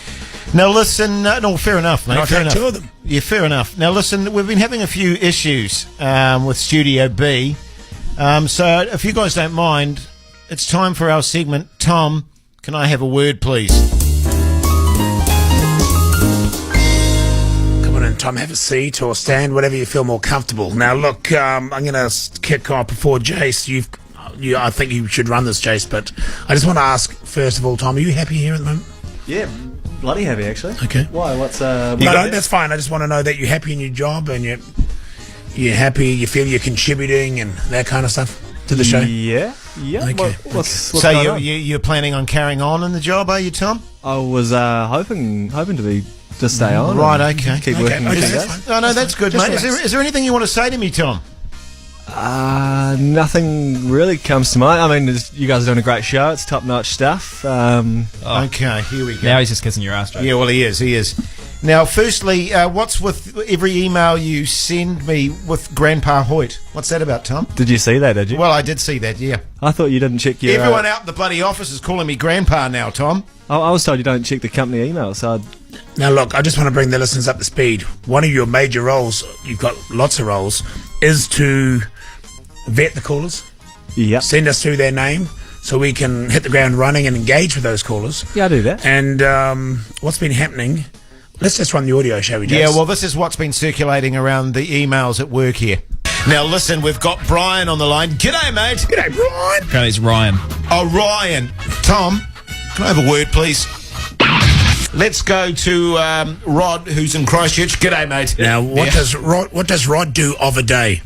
Now listen, no, fair enough, mate. I'll fair take enough. 2 of them. Yeah, fair enough. Now listen, we've been having a few issues with Studio B. So if you guys don't mind, it's time for our segment. Tom, can I have a word, please? Come on in, Tom. Have a seat or stand, whatever you feel more comfortable. Now, look, I'm going to kick off before Jace. I think you should run this, Jace, but I just want to ask, first of all, Tom, are you happy here at the moment? Yeah, bloody happy actually. Okay. Why? What's No, that's fine. I just want to know that you're happy in your job and you're happy, you feel you're contributing and that kind of stuff to the show? Yeah. Okay. What's So going on? you're planning on carrying on in the job, are you, Tom? I was hoping to stay on. Right, and okay. Keep Okay, working. okay, with you that's guys. fine. Oh, no, that's good, Just mate. relax. Is there anything you want to say to me, Tom? Nothing really comes to mind. I mean, you guys are doing a great show. It's top-notch stuff. Okay, here we go. Now he's just kissing your ass, Jake. Yeah, well, he is. Now, firstly, what's with every email you send me with Grandpa Hoyt? What's that about, Tom? Did you see that? Did you? Well, I did see that, yeah. I thought you didn't check your. Everyone out in the bloody office is calling me Grandpa now, Tom. I was told you don't check the company email, so Now, look, I just want to bring the listeners up to speed. One of your major roles, you've got lots of roles, is to vet the callers, yep. send us through their name so we can hit the ground running and engage with those callers. Yeah, I do that. And what's been happening, let's just run the audio, shall we, Jace? Yeah, well, this is what's been circulating around the emails at work here. Now, listen, we've got Brian on the line. G'day, mate. G'day, Brian. Apparently it's Ryan. Oh, Ryan. Tom, can I have a word, please? Let's go to Rod, who's in Christchurch. G'day, mate. Now, what does Rod do of a day?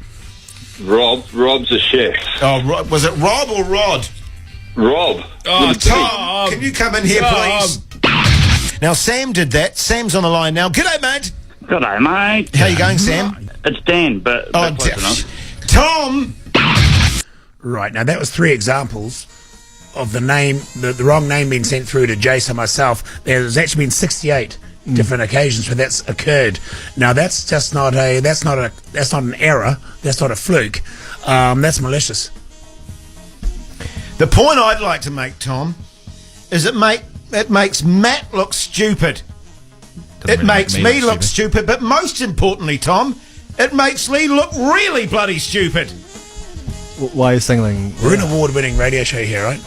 Rob's a chef. Oh, was it Rob or Rod? Rob. Oh, Tom, can you come in here, please? Now, Sam did that. Sam's on the line now. G'day, mate. G'day, mate. How you going, Sam? It's Dan, but close enough. Tom. Right, now that was 3 examples of the name, the wrong name being sent through to Jace and myself. There's actually been 68 different occasions where that's occurred. Now that's just not that's not an error. That's not a fluke. That's malicious. The point I'd like to make, Tom, is it makes Matt look stupid. It makes me look stupid, but most importantly, Tom, it makes Lee look really bloody stupid. Why are you singling? We're an award-winning radio show here, right?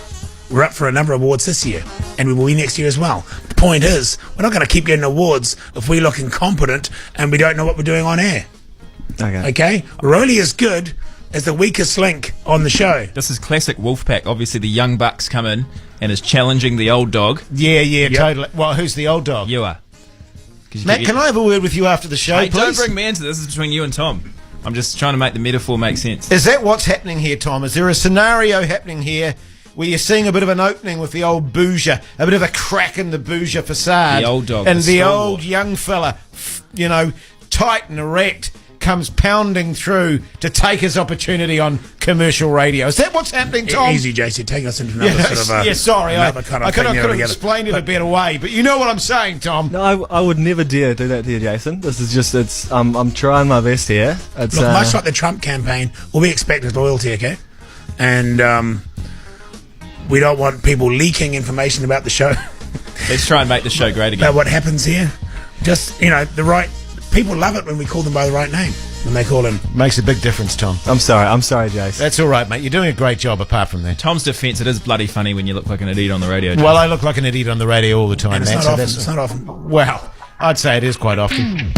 We're up for a number of awards this year, and we will be next year as well. The point is, we're not going to keep getting awards if we look incompetent and we don't know what we're doing on air. Okay? We're only as good as the weakest link on the show. This is classic Wolfpack. Obviously, the young bucks come in and is challenging the old dog. Yeah, totally. Well, who's the old dog? You are. Matt, can I have a word with you after the show, Hey, please? don't bring me into this. This is between you and Tom. I'm just trying to make the metaphor make sense. Is that what's happening here, Tom? Is there a scenario happening here where you're seeing a bit of an opening with the old Bhuja, a bit of a crack in the Bhuja facade? The old dog, and the the stalwart. old young fella, tight and erect, comes pounding through to take his opportunity on commercial radio. Is that what's happening, Tom? Easy, JC. You're taking us into another sort of sorry. another kind of I could thing have altogether. explained it a better way, but you know what I'm saying, Tom. No, I would never dare do that to you, Jason. This is just, I'm trying my best here. It's, Look, much like the Trump campaign, all we expect is loyalty, okay? And we don't want people leaking information about the show. Let's try and make the show great again. About what happens here. Just, the right... People love it when we call them by the right name. When they call him. Makes a big difference, Tom. I'm sorry, Jason. That's all right, mate. You're doing a great job apart from that. Tom's defence, it is bloody funny when you look like an idiot on the radio. Well, I look like an idiot on the radio all the time, And it's Matt. not often. It's not often. Well, I'd say it is quite often.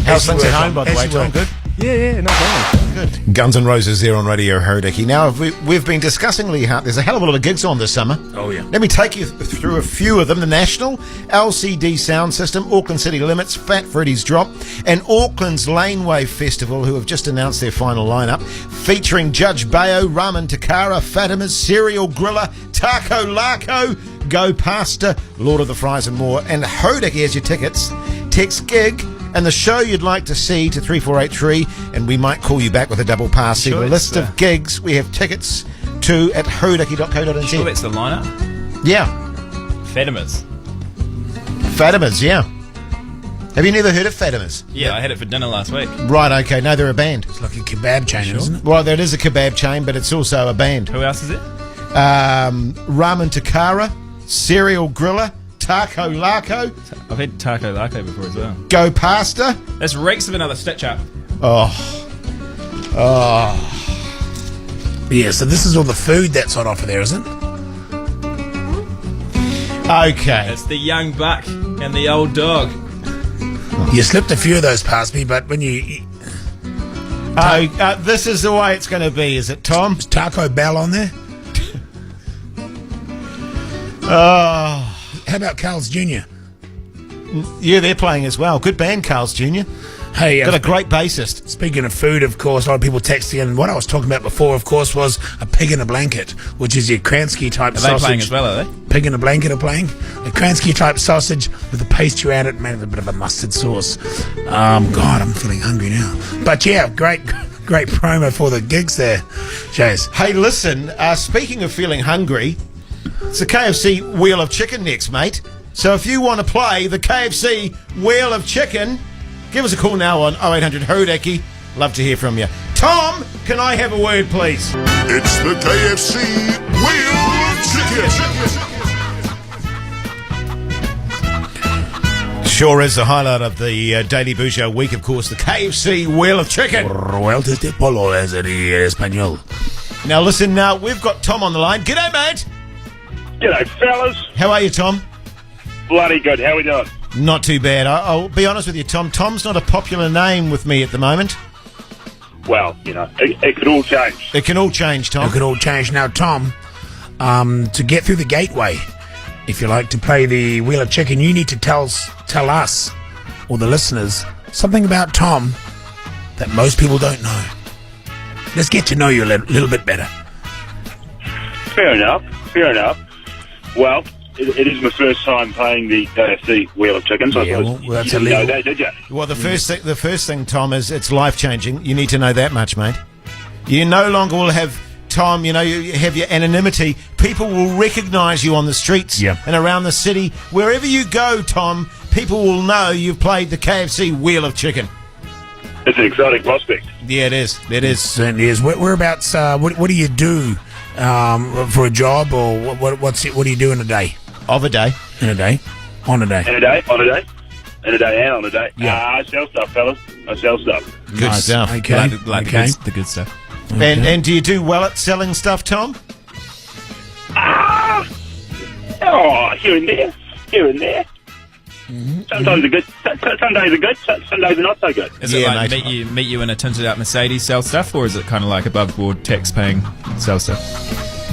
How's things at home, by the way, Tom? Good? Yeah, not bad. Good. Guns N' Roses there on Radio Herdickie. Now, we've been discussing, Lee Hart, there's a hell of a lot of gigs on this summer. Oh, yeah. Let me take you through a few of them. The National, LCD Sound System, Auckland City Limits, Fat Freddy's Drop, and Auckland's Laneway Festival, who have just announced their final lineup, featuring Judge Bayo, Ramen Takara, Fatima's, Serial Griller, Taco Laco, Go Pasta, Lord of the Fries and more. And Herdickie has your tickets. Text GIG and the show you'd like to see to 3483, and we might call you back with a double pass. See the list of gigs we have tickets to at herdickie.co.nz. Sure, that's the lineup. Yeah. Fatima's. Yeah. Have you never heard of Fatima's? Yeah, I had it for dinner last week. Right, okay. No, they're a band. It's like a kebab chain, isn't it? Well, that is a kebab chain, but it's also a band. Who else is it? Ramen Takara, Serial Griller, Taco Laco. I've had Taco Laco before as well. Go Pasta. This reeks of another stitch up. Oh. Yeah, so this is all the food that's on offer there, is it? Okay. It's the young buck and the old dog. You slipped a few of those past me, but when you... This is the way it's going to be, is it, Tom? Is Taco Bell on there? Oh. How about Carl's Jr.? Yeah, they're playing as well. Good band, Carl's Jr. Hey, Got a great bassist. Speaking of food, of course, a lot of people texting in. What I was talking about before, of course, was a pig in a blanket, which is your Kransky type Are sausage. they playing as well, are they? Pig in a blanket are playing. A Kransky type sausage with a pastry around it, made with a bit of a mustard sauce. God, I'm feeling hungry now. But yeah, great promo for the gigs there, Jace. Hey, listen, speaking of feeling hungry, it's the KFC Wheel of Chicken next, mate. So if you want to play the KFC Wheel of Chicken, give us a call now on 0800 Hodaki. Love to hear from you. Tom, can I have a word, please? It's the KFC Wheel of Chicken. Sure is the highlight of the Daily Bhuja week, of course, the KFC Wheel of Chicken. Vueltas de polo, as it is español. Now listen, we've got Tom on the line. G'day, mate. G'day, fellas. How are you, Tom? Bloody good. How we doing? Not too bad. I'll be honest with you, Tom. Tom's not a popular name with me at the moment. Well, it could all change. It can all change, Tom. It could all change. Now, Tom, to get through the gateway, if you like to play the Wheel of Chicken, you need to tell us, or the listeners, something about Tom that most people don't know. Let's get to know you a little bit better. Fair enough. Well, it is my first time playing the KFC Wheel of Chicken, so Yeah, I well, suppose that's you didn't illegal. know that, did you? Well, the first thing, Tom, is it's life-changing. You need to know that much, mate. You no longer will have, Tom, you have your anonymity. People will recognise you on the streets and around the city. Wherever you go, Tom, people will know you've played the KFC Wheel of Chicken. It's an exciting prospect. Yeah, it is. It is. Certainly is. Whereabouts, what do you do for a job, or what do you do in a day? Of a day. In a day? On a day? In a day, on a day. In a day and on a day. Yeah. I sell stuff, fellas. I sell stuff. Good Nice. stuff. Okay. Okay. The good stuff. And do you do well at selling stuff, Tom? Here and there. Sometimes are good. Some days are good. Some days are not so good. Is it Yeah, like mate. meet you in a tinted out Mercedes, sell stuff, or is it kind of like above board tax paying sell stuff?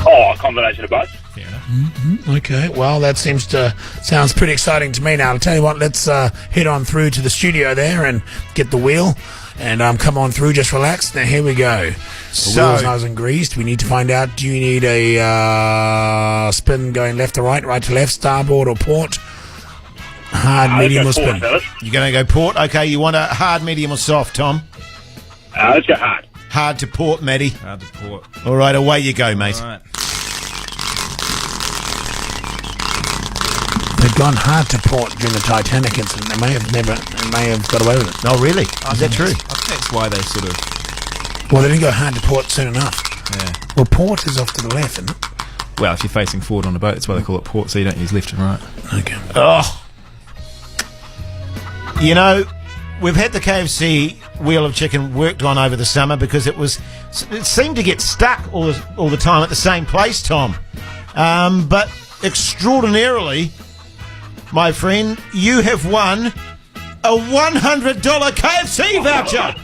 A combination of both. Fair enough. Okay, well, that sounds pretty exciting to me now. I'll tell you what, let's head on through to the studio there and get the wheel and come on through, just relax. Now, here we go. The wheel's nice and greased. We need to find out, do you need a spin going left to right to left, starboard or port? Hard, medium or let's go spin? port, fellas. You're going to go port? Okay, you want a hard, medium or soft, Tom? Let's go hard. Hard to port, Maddie. Hard to port. All right, away you go, mate. All right. They'd gone hard to port during the Titanic incident. They may have got away with it. Oh, really? Is that true? I think that's why they sort of. Well, they didn't go hard to port soon enough. Yeah. Well, port is off to the left, isn't it? Well, if you're facing forward on a boat, that's why they call it port, so you don't use left and right. Okay. Oh. We've had the KFC Wheel of Chicken worked on over the summer because it seemed to get stuck all the time at the same place, Tom. But extraordinarily, my friend, you have won a $100 KFC voucher.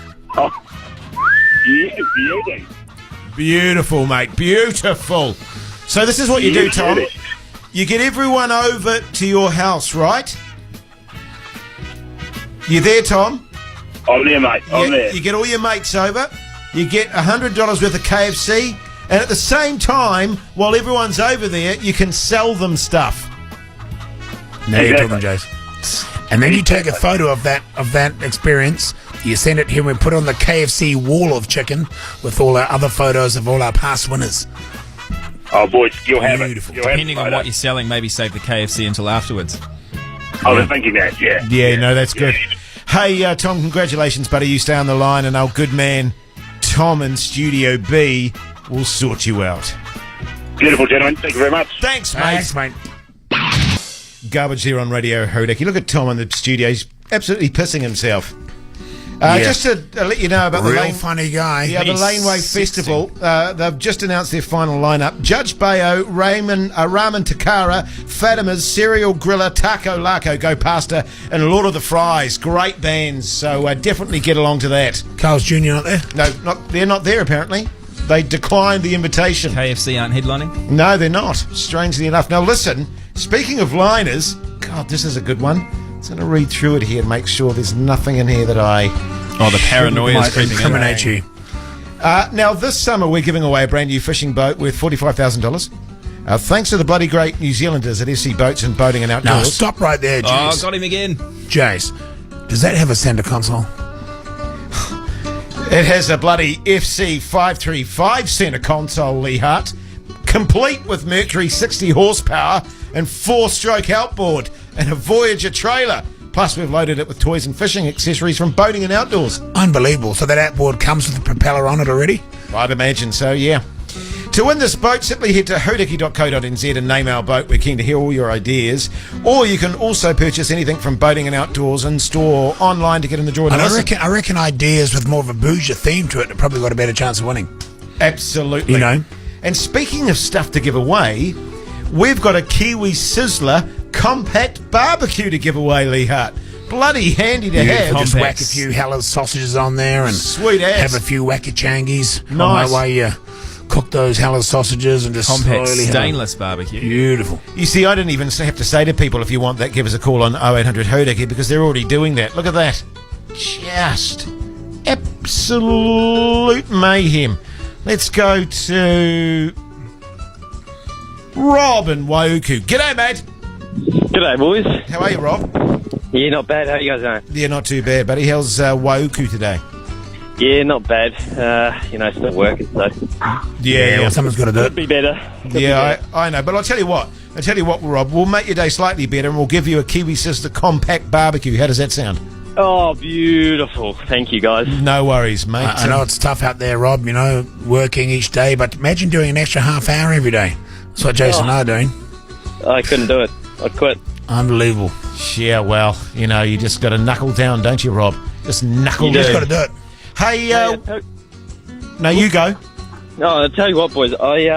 Yeah, beauty. Beautiful, mate. Beautiful. So this is what you do, Tom. You get everyone over to your house, right? You there, Tom? I'm there, mate. I'm there. You get all your mates over. You get $100 worth of KFC. And at the same time, while everyone's over there, you can sell them stuff. Now you're Exactly. talking, Jace. And then you take a photo of that experience. You send it here and we put it on the KFC Wall of Chicken with all our other photos of all our past winners. Oh, boys, you'll have Beautiful. it. You'll have Depending it, on what you're selling, maybe save the KFC until afterwards. I was thinking that, yeah. Yeah, no, that's good. Hey, Tom, congratulations, buddy. You stay on the line, and our good man, Tom in Studio B, will sort you out. Beautiful, gentlemen. Thank you very much. Thanks, mate. Thanks, mate. Garbage here on Radio Hodaki. Look at Tom in the studio. He's absolutely pissing himself. Just to let you know about the Real funny guy. Yeah, the He's Laneway 60. Festival. They've just announced their final lineup. Judge Bayo, Ramen Takara, Fatima's, Serial Griller, Taco Laco, Go Pasta, and Lord of the Fries. Great bands, so definitely get along to that. Carl's Jr. not there? No, they're not there apparently. They declined the invitation. KFC aren't headlining. No, they're not, strangely enough. Now listen, speaking of liners, God, this is a good one. I'm going to read through it here and make sure there's nothing in here that I... Oh, the paranoia is Might creeping in. incriminate you. Now, this summer we're giving away a brand new fishing boat worth $45,000. Thanks to the bloody great New Zealanders at SC Boats and Boating and Now, Outdoors. stop right there, Oh, Jace. got him again. Jace, does that have a centre console? It has a bloody FC 535 centre console, Lee Hart, complete with Mercury 60 horsepower and 4-stroke outboard and a Voyager trailer. Plus, we've loaded it with toys and fishing accessories from Boating and Outdoors. Unbelievable. So that outboard comes with a propeller on it already? I'd imagine so, yeah. To win this boat, simply head to hodiki.co.nz and name our boat. We're keen to hear all your ideas. Or you can also purchase anything from Boating and Outdoors in store, online to get in the draw. And I reckon ideas with more of a Bhuja theme to it have probably got a better chance of winning. Absolutely. You know? And speaking of stuff to give away, we've got a Kiwi Sizzler compact barbecue to give away, Lee Hart. Bloody handy to have. Just whack a few Hella's sausages on there and Sweet ass. have a few wacky changies. Nice. On that way you cook those Hella's sausages and just Compact slowly stainless barbecue. Beautiful. You see, I didn't even have to say to people, if you want that, give us a call on 0800 Hodaki, because they're already doing that. Look at that. Just absolute mayhem. Let's go to Rob in Waiuku. G'day, mate. G'day, boys. How are you, Rob? Yeah, not bad. How you guys doing? Yeah, not too bad, buddy. How's Waiuku today? Yeah, not bad. Still working, so Yeah, well, someone's got to do could it. be better. I know, but I'll tell you what, Rob, we'll make your day slightly better and we'll give you a Kiwi Sister compact barbecue. How does that sound? Oh, beautiful. Thank you, guys. No worries, mate. I know it's tough out there, Rob, you know, working each day, but imagine doing an extra half hour every day. That's what Jason and I are doing. I couldn't do it. I'd quit. Unbelievable. Yeah, well, you know, you just got to knuckle down, don't you, Rob? Just knuckle You down. just got to do it. Hey, no, you go. No, I'll tell you what, boys. I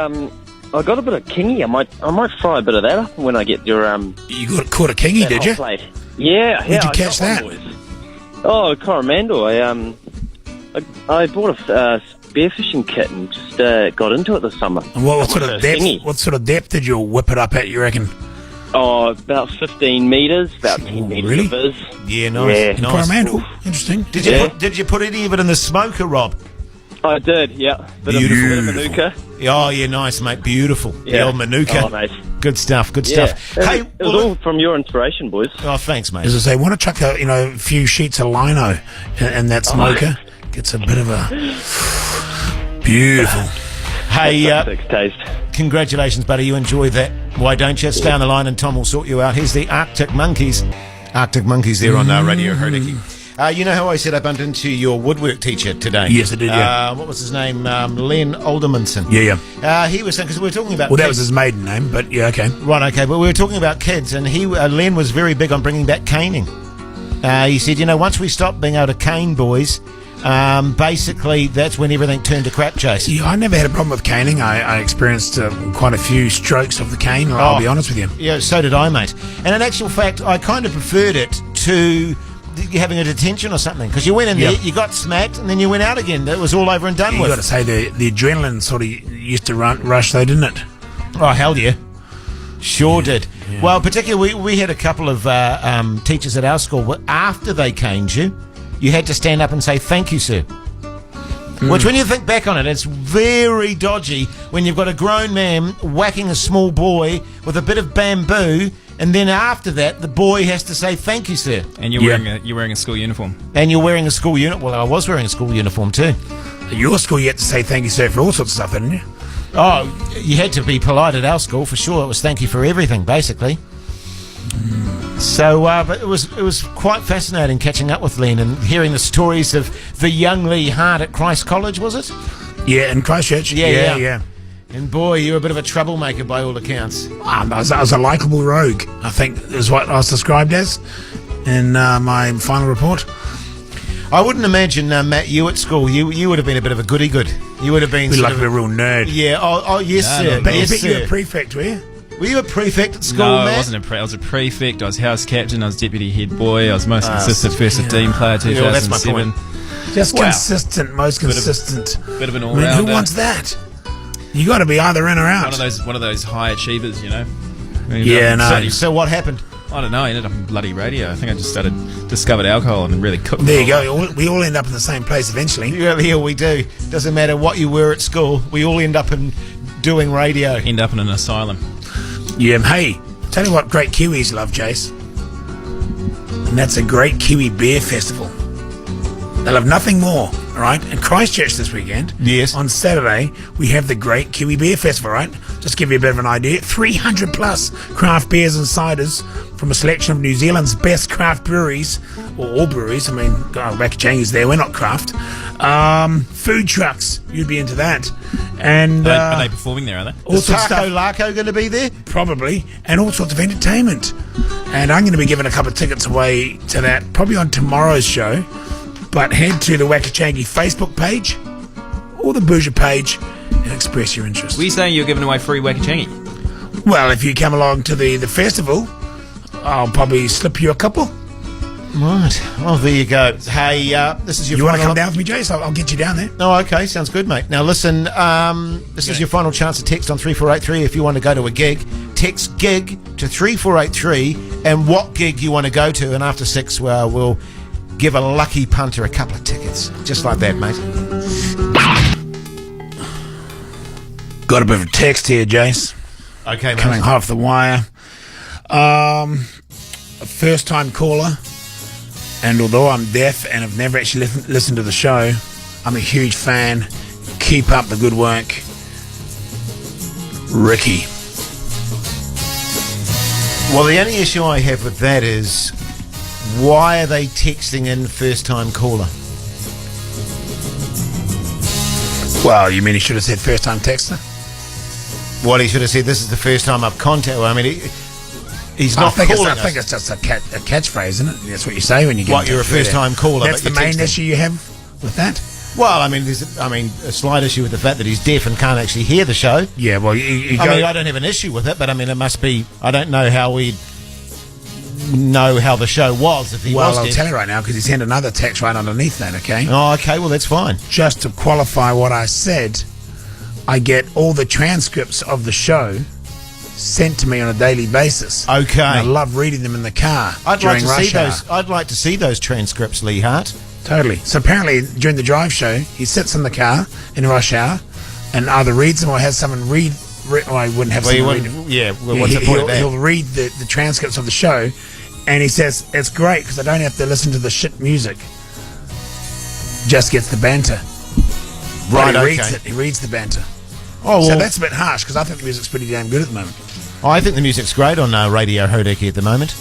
got a bit of kingy. I might fry a bit of that up when I get your You got caught a kingy, that did hot you? plate. Yeah. Where'd you I catch got that? one, boys. Oh, Coromandel. I bought a spearfishing kit and just got into it this summer. And what I sort wanted of a depth? thingy. What sort of depth did you whip it up at? You reckon? Oh, about 15 metres, about 10 metres really? of viz. Yeah, nice. Yeah. nice. Coromandel. Interesting. Did you put any of it in the smoker, Rob? I did, yeah. Bit Beautiful. of Manuka. Oh, yeah, nice, mate. Beautiful. The Yeah. old Manuka. Oh, mate. Good stuff. Good Yeah. stuff. It Hey, was, it was all from your inspiration, boys. oh, thanks, mate. As I say, want to chuck a few sheets of lino in that smoker? Gets a bit of a beautiful. Hey, Fantastic taste. congratulations, buddy. You enjoy that. Why don't you? Stay on the line and Tom will sort you out. Here's the Arctic Monkeys. Arctic Monkeys there on Radio Hodaki. You know how I said I bumped into your woodwork teacher today? Yes, I did, yeah. What was his name? Len Aldermanson. Yeah. He was saying, because we were talking about Well, that kids. was his maiden name, but yeah, okay. Right, okay, but we were talking about kids, and Len was very big on bringing back caning. He said, once we stopped being able to cane boys, basically that's when everything turned to crap chase. Yeah, I never had a problem with caning. I experienced quite a few strokes of the cane, I'll be honest with you. Yeah, so did I, mate. And in actual fact, I kind of preferred it to having a detention or something, because you went in there, you got smacked, and then you went out again. It was all over and done You with. got to say the adrenaline sort of used to rush though, didn't it? Oh, hell yeah. Sure did. Yeah. Well, particularly, we had a couple of teachers at our school, where after they caned you, you had to stand up and say, "Thank you, sir." Which, when you think back on it, it's very dodgy when you've got a grown man whacking a small boy with a bit of bamboo, and then after that, the boy has to say, "Thank you, sir." And you're wearing a school uniform. And you're wearing a school uniform. Well, I was wearing a school uniform too. At your school, you had to say thank you, sir, for all sorts of stuff, didn't you? Oh, you had to be polite at our school for sure. It was thank you for everything, basically. So, but it was quite fascinating catching up with Len and hearing the stories of the young Lee Hart at Christ College, was it? Yeah, in Christchurch. Yeah. And boy, you were a bit of a troublemaker by all accounts. I was a likeable rogue, I think is what I was described as in my final report. I wouldn't imagine, Matt, you at school, you would have been a bit of a goody-good. You would have been We sort like of a real nerd. Yeah, oh yes, sir. But Yes, you were sir. a prefect, were you? Were you a prefect at school, No, Matt? I wasn't I was a prefect. I was house captain. I was deputy head boy. I was most consistent first 15 player 2007. Yeah, well, that's my point. Just Wow. consistent, most consistent. Bit of an I all mean, who rounder. wants that? You got to be either in or out. One of those high achievers, you know. Yeah, no. So what happened? I don't know. I ended up in bloody radio. I think I just discovered alcohol and really cooked. There you it. go. We all end up in the same place eventually. Yeah, we do. Doesn't matter what you were at school. We all end up in doing radio. End up in an asylum. Yeah, hey, tell you what great Kiwis love, Jace. And that's a great Kiwi beer festival. They love nothing more, all right? And Christchurch this weekend. Yes. On Saturday, we have the Great Kiwi Beer Festival, right? Just give you a bit of an idea. 300 plus craft beers and ciders from a selection of New Zealand's best craft breweries, or all breweries. I mean, Wakachangi's there, we're not craft. Food trucks, you'd be into that. And Are they performing there, are they? all Is sorts of Taco stuff. Larko going to be there? Probably, and all sorts of entertainment. And I'm going to be giving a couple of tickets away to that, probably on tomorrow's show. But head to the Wakachangi Facebook page or the Bhuja page and express your interest. Were you saying you're giving away free Wakachangi? Well, if you come along to the festival, I'll probably slip you a couple. Right. Well, there you go. Hey, this is your You want to final... come down with me, Jace? I'll get you down there. Oh, okay. Sounds good, mate. Now, listen, this is your final chance to text on 3483 if you want to go to a gig. Text gig to 3483 and what gig you want to go to. And after 6, we'll give a lucky punter a couple of tickets. Just like that, mate. Got a bit of a text here, Jace. Okay, mate. Coming hot off the wire. A first-time caller. And although I'm deaf and have never actually listened to the show, I'm a huge fan. Keep up the good work. Ricky. Well, the only issue I have with that is, why are they texting in first-time caller? Well, you mean he should have said first-time texter? What he should have said, this is the first time I've contacted. I mean, he's not calling I us. think it's just a catchphrase, isn't it? That's what you say when you get What, you're a first-time caller, That's but the you're main texting. issue you have with that? Well, I mean, there's a slight issue with the fact that he's deaf and can't actually hear the show. Yeah, well, you I mean, I don't have an issue with it, but I mean, it must be. I don't know how we'd know how the show was if he was I'll deaf. tell you right now because he sent another text right underneath that, okay? Oh, okay, well, that's fine. Just to qualify what I said, I get all the transcripts of the show sent to me on a daily basis. Okay. And I love reading them in the car I'd during like to rush see hour. those. I'd like to see those transcripts, Lee Hart. Totally. So apparently during the drive show, he sits in the car in rush hour and either reads them or has someone read or I wouldn't have Well, someone you read them. wouldn't. Yeah. Well, what's the point of that? He'll read the transcripts of the show, and he says it's great because I don't have to listen to the shit music. Just gets the banter. Right. But he Okay. reads it. He reads the banter. Oh, well, So that's a bit harsh because I think the music's pretty damn good at the moment. I think the music's great on Radio Hodeki at the moment,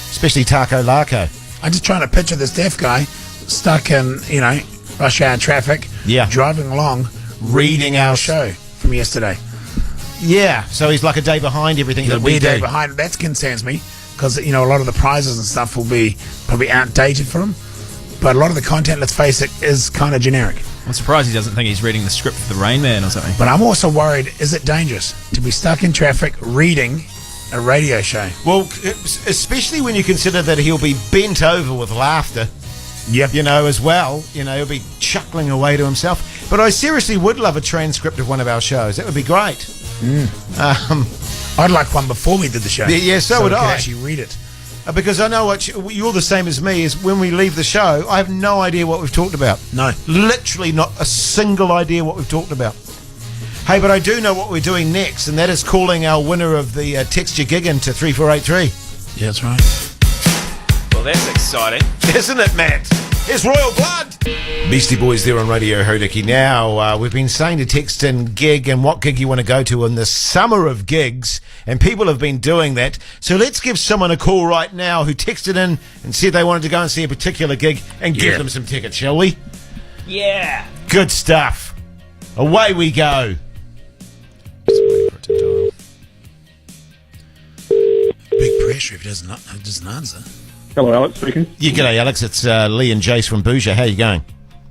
especially Taco Larko. I'm just trying to picture this deaf guy stuck in, rush hour traffic, Yeah. driving along, reading our show from yesterday. Yeah. So he's like a day behind everything He'll that be we a day do. behind. That concerns me because, a lot of the prizes and stuff will be probably outdated for him. But a lot of the content, let's face it, is kind of generic. I'm surprised he doesn't think he's reading the script for the Rain Man or something. But I'm also worried, is it dangerous to be stuck in traffic reading a radio show? Well, especially when you consider that he'll be bent over with laughter. Yep. As well. He'll be chuckling away to himself. But I seriously would love a transcript of one of our shows. That would be great. I'd like one before we did the show. Yeah, so would we could I. actually read it. Because I know what you're the same as me, is when we leave the show, I have no idea what we've talked about. No. Literally not a single idea what we've talked about. Hey, but I do know what we're doing next, and that is calling our winner of the Text Your Gig into 3483. Yeah, that's right. Well, that's exciting. Isn't it, Matt? It's Royal Blood! Beastie Boys there on Radio Hodeki. Now, we've been saying to text in gig and what gig you want to go to in the summer of gigs, and people have been doing that. So let's give someone a call right now who texted in and said they wanted to go and see a particular gig and give them some tickets, shall we? Yeah. Good stuff. Away we go. Big pressure if he doesn't answer. Hello, Alex speaking. Yeah, g'day, Alex. It's Lee and Jace from Bhuja. How you going?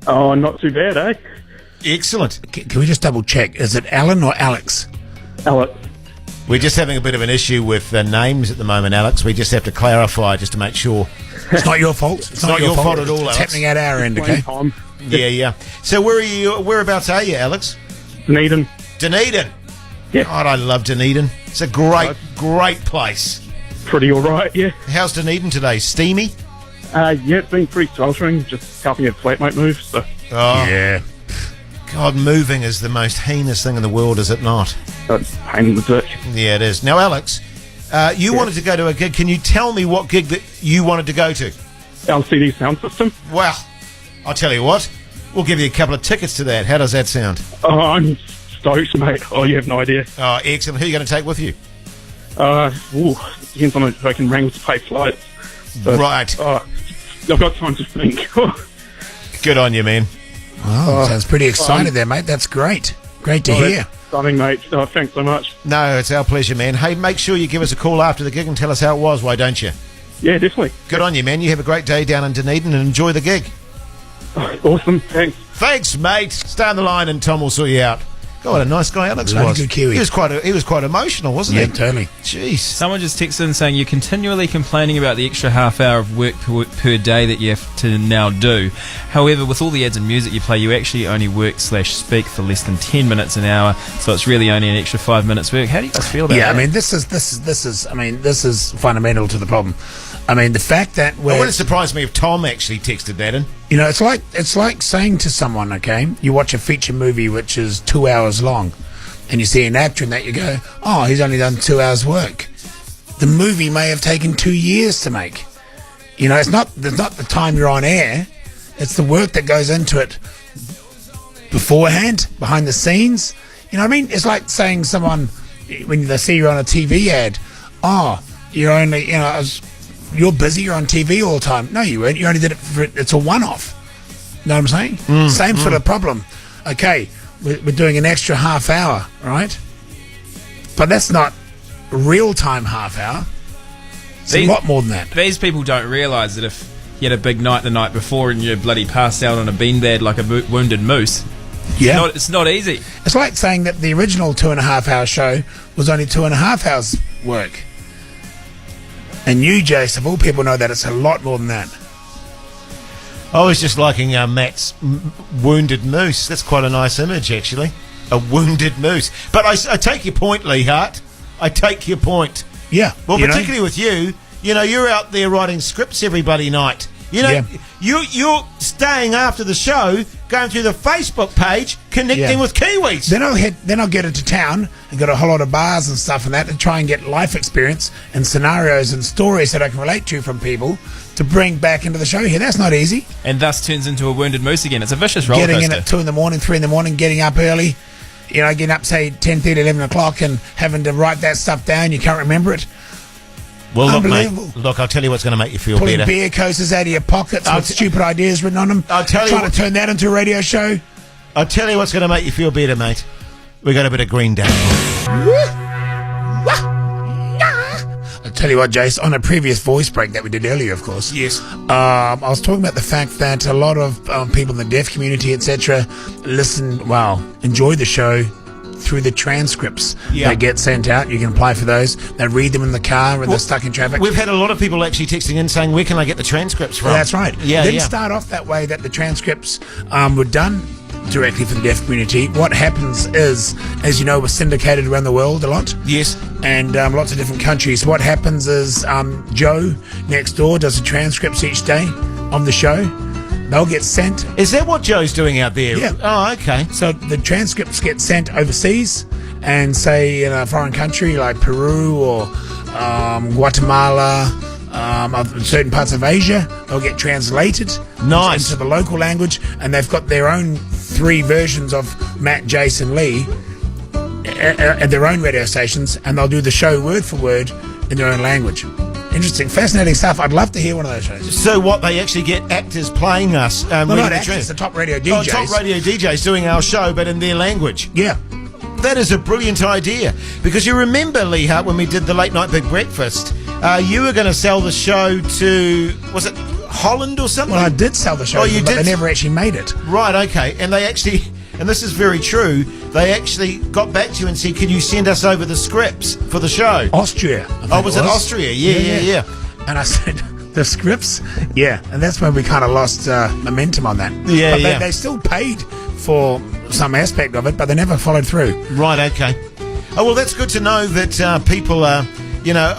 Oh, not too bad, eh? Excellent. Can we just double check? Is it Alan or Alex? Alex. We're just having a bit of an issue with names at the moment, Alex. We just have to clarify just to make sure. It's not your fault. It's not your fault at all, Alex. It's happening at our end, okay? Yeah. So whereabouts are you, Alex? Dunedin. Dunedin? Yeah. God, I love Dunedin. It's a great place. Pretty alright, yeah. How's Dunedin today? Steamy? Yeah, it's been pretty sweltering, just helping a flatmate move, so. Oh. Yeah. God, moving is the most heinous thing in the world, is it not? It's a pain in the dick. Yeah, it is. Now, Alex, you wanted to go to a gig. Can you tell me what gig that you wanted to go to? LCD Sound System. Well, I'll tell you what. We'll give you a couple of tickets to that. How does that sound? Oh, I'm stoked, mate. Oh, you have no idea. Oh, excellent. Who are you going to take with you? Depends on if I can wrangle to pay flights. But, Right. I've got time to think. Good on you, man. Oh, sounds pretty excited there, mate. That's great. Great to hear. Stunning, mate. Oh, thanks so much. No, it's our pleasure, man. Hey, make sure you give us a call after the gig and tell us how it was. Why don't you? Yeah, definitely. Good on you, man. You have a great day down in Dunedin and enjoy the gig. Awesome. Thanks. Thanks, mate. Stay on the line and Tom will sort you out. God, what a nice guy Alex Bloody was. good Kiwi. He was quite emotional, wasn't he? Yeah, totally. Jeez. Someone just texted in saying you're continually complaining about the extra half hour of work per day that you have to now do. However, with all the ads and music you play, you actually only work/speak for less than 10 minutes an hour, so it's really only an extra 5 minutes work. How do you guys feel about that? Yeah, I mean, this is fundamental to the problem. I mean, the fact that It wouldn't surprise me if Tom actually texted that in. You know, it's like saying to someone, okay, you watch a feature movie which is 2 hours long, and you see an actor in that, you go, oh, he's only done 2 hours work. The movie may have taken 2 years to make. You know, there's not the time you're on air, it's the work that goes into it beforehand, behind the scenes. You know what I mean? It's like saying someone, when they see you on a TV ad, oh, you're only, you know, you're busy, you're on TV all the time. No, you weren't. You only did it it's a one-off. You know what I'm saying? Same sort of problem. Okay, we're doing an extra half hour, right? But that's not real-time half hour. It's a lot more than that. These people don't realise that if you had a big night the night before and you're bloody passed out on a beanbag like a wounded moose, it's not easy. It's like saying that the original 2.5 hour show was only 2.5 hours work. And you, Jace, of all people, know that it's a lot more than that. I was just liking Matt's wounded moose. That's quite a nice image, actually. A wounded moose. But I take your point, Lee Hart. I take your point. Yeah. Well, particularly with you, you know, you're out there writing scripts every bloody night. You know, you're staying after the show, going through the Facebook page, connecting with Kiwis. Then I'll get into town and go to a whole lot of bars and stuff and that, and try and get life experience and scenarios and stories that I can relate to from people to bring back into the show here. That's not easy. And thus turns into a wounded moose again. It's a vicious roller coaster. Getting in at 2 in the morning, 3 in the morning, getting up early, you know, getting up, say, 10:30, 11 o'clock and having to write that stuff down. You can't remember it. Well, look, mate, look, I'll tell you what's going to make you feel Pulling better. beer coasters out of your pockets with stupid ideas written on them. I'll tell you trying to turn that into a radio show. I'll tell you what's going to make you feel better, mate. We got a bit of Green Day. I'll tell you what, Jace, on a previous voice break that we did earlier, of course. Yes. I was talking about the fact that a lot of people in the deaf community, etc., enjoy the show through the transcripts that get sent out. You can apply for those. They read them in the car when they're stuck in traffic. We've had a lot of people actually texting in saying, where can I get the transcripts from? That's right. Yeah, Didn't start off that way, that the transcripts were done directly for the deaf community. What happens is, as you know, we're syndicated around the world a lot. Yes. And lots of different countries. What happens is Joe next door does the transcripts each day of the show. They'll get sent. Is that what Joe's doing out there? Yeah. Oh, okay. So the transcripts get sent overseas, and say in a foreign country like Peru or Guatemala, certain parts of Asia, they'll get translated into the local language, and they've got their own 3 versions of Matt, Jason, Lee at their own radio stations, and they'll do the show word for word in their own language. Interesting, fascinating stuff. I'd love to hear one of those shows. So what, they actually get actors playing us? Not actors, the top radio DJs. Oh, top radio DJs doing our show, but in their language. Yeah. That is a brilliant idea. Because you remember, Lee Hart, when we did the Late Night Big Breakfast, You were going to sell the show to, was it Holland or something? Well, I did sell the show, you but did? they never actually made it. Right, okay. And they actually, and this is very true, they actually got back to you and said, can you send us over the scripts for the show? Austria. Oh, was it Austria? Yeah. And I said, the scripts? Yeah. And that's when we kind of lost momentum on that. Yeah, but they still paid for some aspect of it, but they never followed through. Right, okay. Oh, well, that's good to know that people are,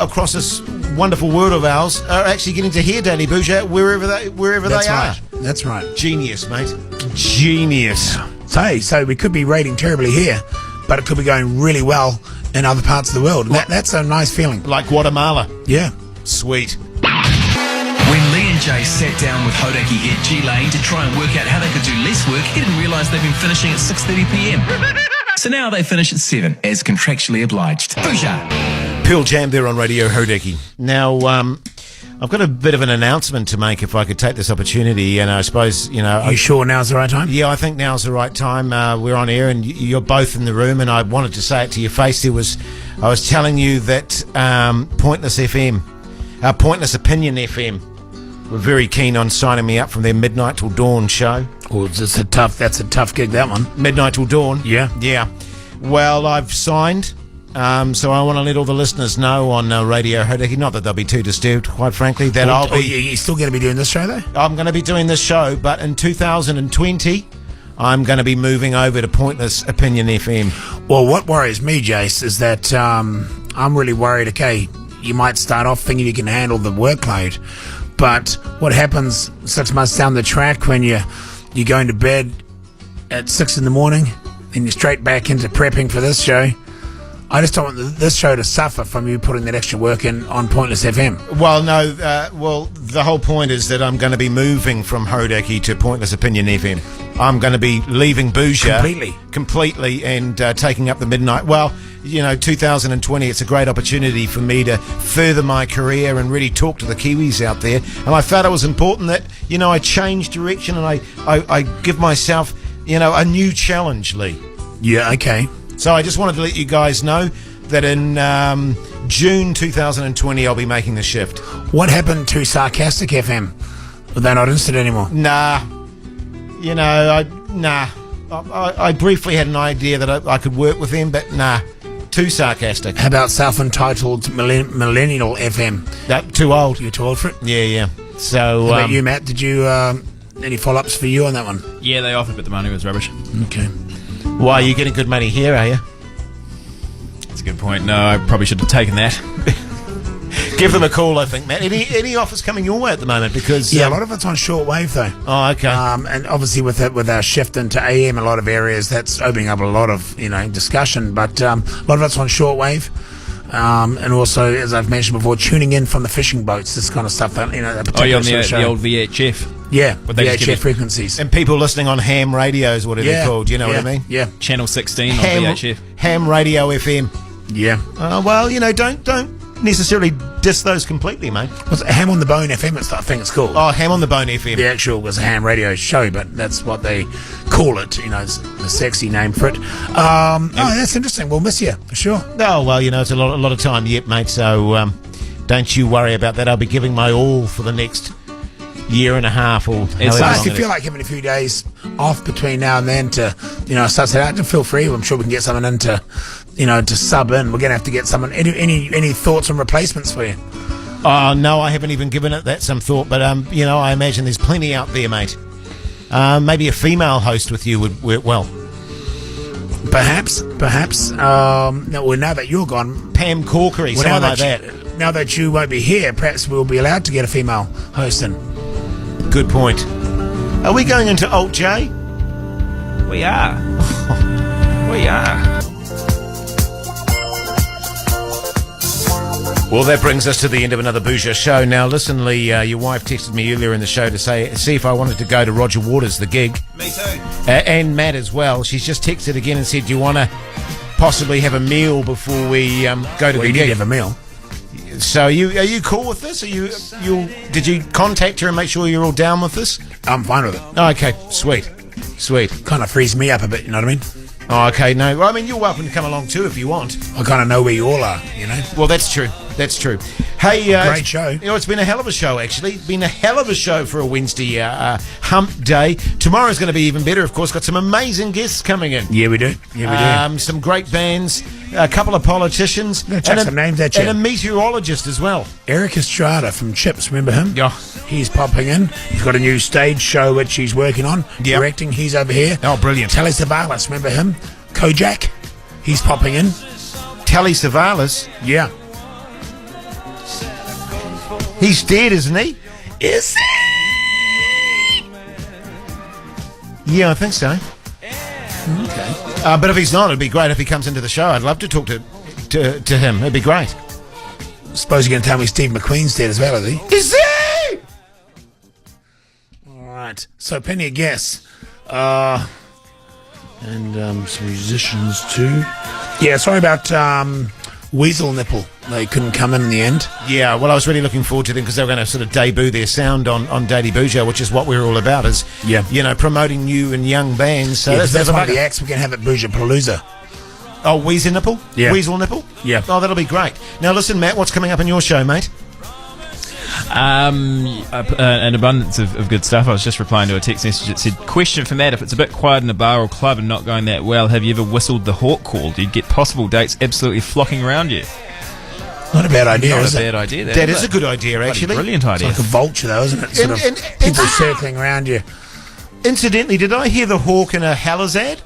across this wonderful world of ours are actually getting to hear Daily Bhuja wherever they are. That's right. Genius, mate. Genius. So we could be rating terribly here, but it could be going really well in other parts of the world. That's a nice feeling. Like Guatemala. Yeah. Sweet. When Lee and Jay sat down with Hodaki at G-Lane to try and work out how they could do less work, he didn't realise they'd been finishing at 6:30pm. So now they finish at 7, as contractually obliged. Bhuja! Pearl Jam there on Radio Hodaki. Now, I've got a bit of an announcement to make if I could take this opportunity, and I suppose, Are you sure now's the right time? Yeah, I think now's the right time. We're on air and you're both in the room, and I wanted to say it to your face. I was telling you that Pointless Opinion FM were very keen on signing me up from their Midnight Till Dawn show. Oh, that's a tough gig, that one. Midnight Till Dawn? Yeah. Yeah. Well, I've signed, so I want to let all the listeners know on Radio Hodaki, not that they'll be too disturbed, quite frankly, that I'll be... You're still going to be doing this show, though? I'm going to be doing this show, but in 2020, I'm going to be moving over to Pointless Opinion FM. Well, what worries me, Jace, is that I'm really worried, okay, you might start off thinking you can handle the workload, but what happens 6 months down the track when you're going to bed at 6 in the morning, then you're straight back into prepping for this show? I just don't want this show to suffer from you putting that extra work in on Pointless FM. Well, no, the whole point is that I'm going to be moving from Hodaki to Pointless Opinion FM. I'm going to be leaving Bhuja completely and taking up the midnight. Well, 2020, it's a great opportunity for me to further my career and really talk to the Kiwis out there. And I felt it was important that, I change direction and I give myself, a new challenge, Lee. Yeah, okay. So I just wanted to let you guys know that in June 2020, I'll be making the shift. What happened to Sarcastic FM? Are they not interested anymore? Nah. I briefly had an idea that I could work with them, but nah. Too sarcastic. How about self-entitled Millennial FM? That too old. You're too old for it? Yeah. So, how about you, Matt? Did you any follow-ups for you on that one? Yeah, they offered, but the money was rubbish. Okay. Why, are you getting good money here, are you? That's a good point. No, I probably should have taken that. Give them a call, I think, Matt. Any offers coming your way at the moment? Because a lot of it's on shortwave, though. Oh, okay. And obviously with our shift into AM, a lot of areas, that's opening up a lot of discussion. But a lot of it's on shortwave, and also, as I've mentioned before, tuning in from the fishing boats, this kind of stuff. That you're on the old VHF. Yeah, VHF frequencies. And people listening on ham radios, what are they called? You know what I mean? Yeah. Channel 16 on VHF. Ham radio FM. Yeah. Well, don't necessarily diss those completely, mate. Was it Ham on the Bone FM? I think it's called. Oh, Ham on the Bone FM. The actual was a ham radio show, but that's what they call it. It's the sexy name for it. That's interesting. We'll miss you for sure. Oh well, it's a lot of time yet, mate. So don't you worry about that. I'll be giving my all for the next year and a half. Or it's nice if you feel like having a few days off between now and then to suss it out. Just feel free. I'm sure we can get someone in to sub in. We're going to have to get someone. Any thoughts on replacements for you? Oh no, I haven't even given it that some thought. But I imagine there's plenty out there, mate. Maybe a female host with you would work well. Perhaps. Now that you're gone, Pam Corkery, something like that. Now that you won't be here, perhaps we'll be allowed to get a female host in. Good point. Are we going into Alt J? We are. We are. Well, that brings us to the end of another Bhuja show. Now, listen, Lee, your wife texted me earlier in the show to see if I wanted to go to Roger Waters, the gig. Me too. And Matt as well. She's just texted again and said, do you want to possibly have a meal before we go to the gig? We need to have a meal. So are you cool with this? Did you contact her and make sure you're all down with this? I'm fine with it. Oh, okay, sweet. Kind of frees me up a bit, you know what I mean? Oh, okay, no. Well, I mean, you're welcome to come along too if you want. I kind of know where you all are, Well, that's true. That's true. Hey, Great show. You know, it's been a hell of a show, actually. Been a hell of a show for a Wednesday hump day. Tomorrow's going to be even better, of course. Got some amazing guests coming in. Yeah, we do. Some great bands, a couple of politicians, Chuck some names at you. and a meteorologist as well. Eric Estrada from Chips, remember him? Yeah. He's popping in. He's got a new stage show which he's working on, directing. He's over here. Oh, brilliant. Telly Savalas, remember him? Kojak, he's popping in. Telly Savalas? Yeah. He's dead, isn't he? Is he? Yeah, I think so. Okay. But if he's not, it'd be great if he comes into the show. I'd love to talk to him. It'd be great. Suppose you're going to tell me Steve McQueen's dead as well, is he? Is he? All right. So, plenty of guests. And some musicians too. Yeah, sorry about Weasel Nipple. They couldn't come in the end. Yeah, well, I was really looking forward to them because they were going to sort of debut their sound on Daily Bhuja, which is what we're all about, is, promoting new and young bands. So that's one of the acts we're going to have at Bhuja Palooza. Oh, Weasel Nipple? Yeah. Weasel Nipple? Yeah. Oh, that'll be great. Now, listen, Matt, what's coming up in your show, mate? An abundance of good stuff. I was just replying to a text message that said, question for Matt, if it's a bit quiet in a bar or club and not going that well, have you ever whistled the hawk call? Do you get possible dates absolutely flocking around you? Not a bad idea, is it? Not a bad idea. That is a good idea, actually. Brilliant idea. It's like a vulture, though, isn't it? Sort of people circling around you. Incidentally, did I hear the hawk in a Haller's ad?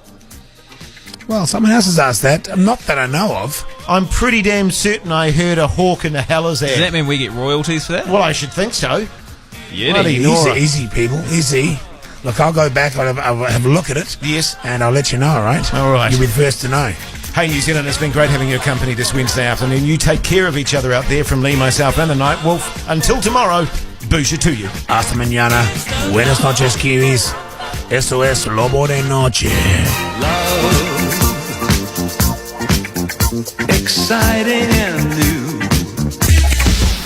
Well, someone else has asked that. Not that I know of. I'm pretty damn certain I heard a hawk in a Haller's ad. Does that mean we get royalties for that? Well, I should think so. Yeah, easy, people. Easy. Look, I'll go back. I'll have a look at it. Yes. And I'll let you know, all right? All right. You'll be the first to know. Hey, New Zealand, it's been great having your company this Wednesday afternoon. You take care of each other out there. From Lee, myself, and the Night Wolf. Until tomorrow, Bhuja to you. Hasta mañana. Buenas noches, Kiwis. Eso es Lobo de Noche. Exciting and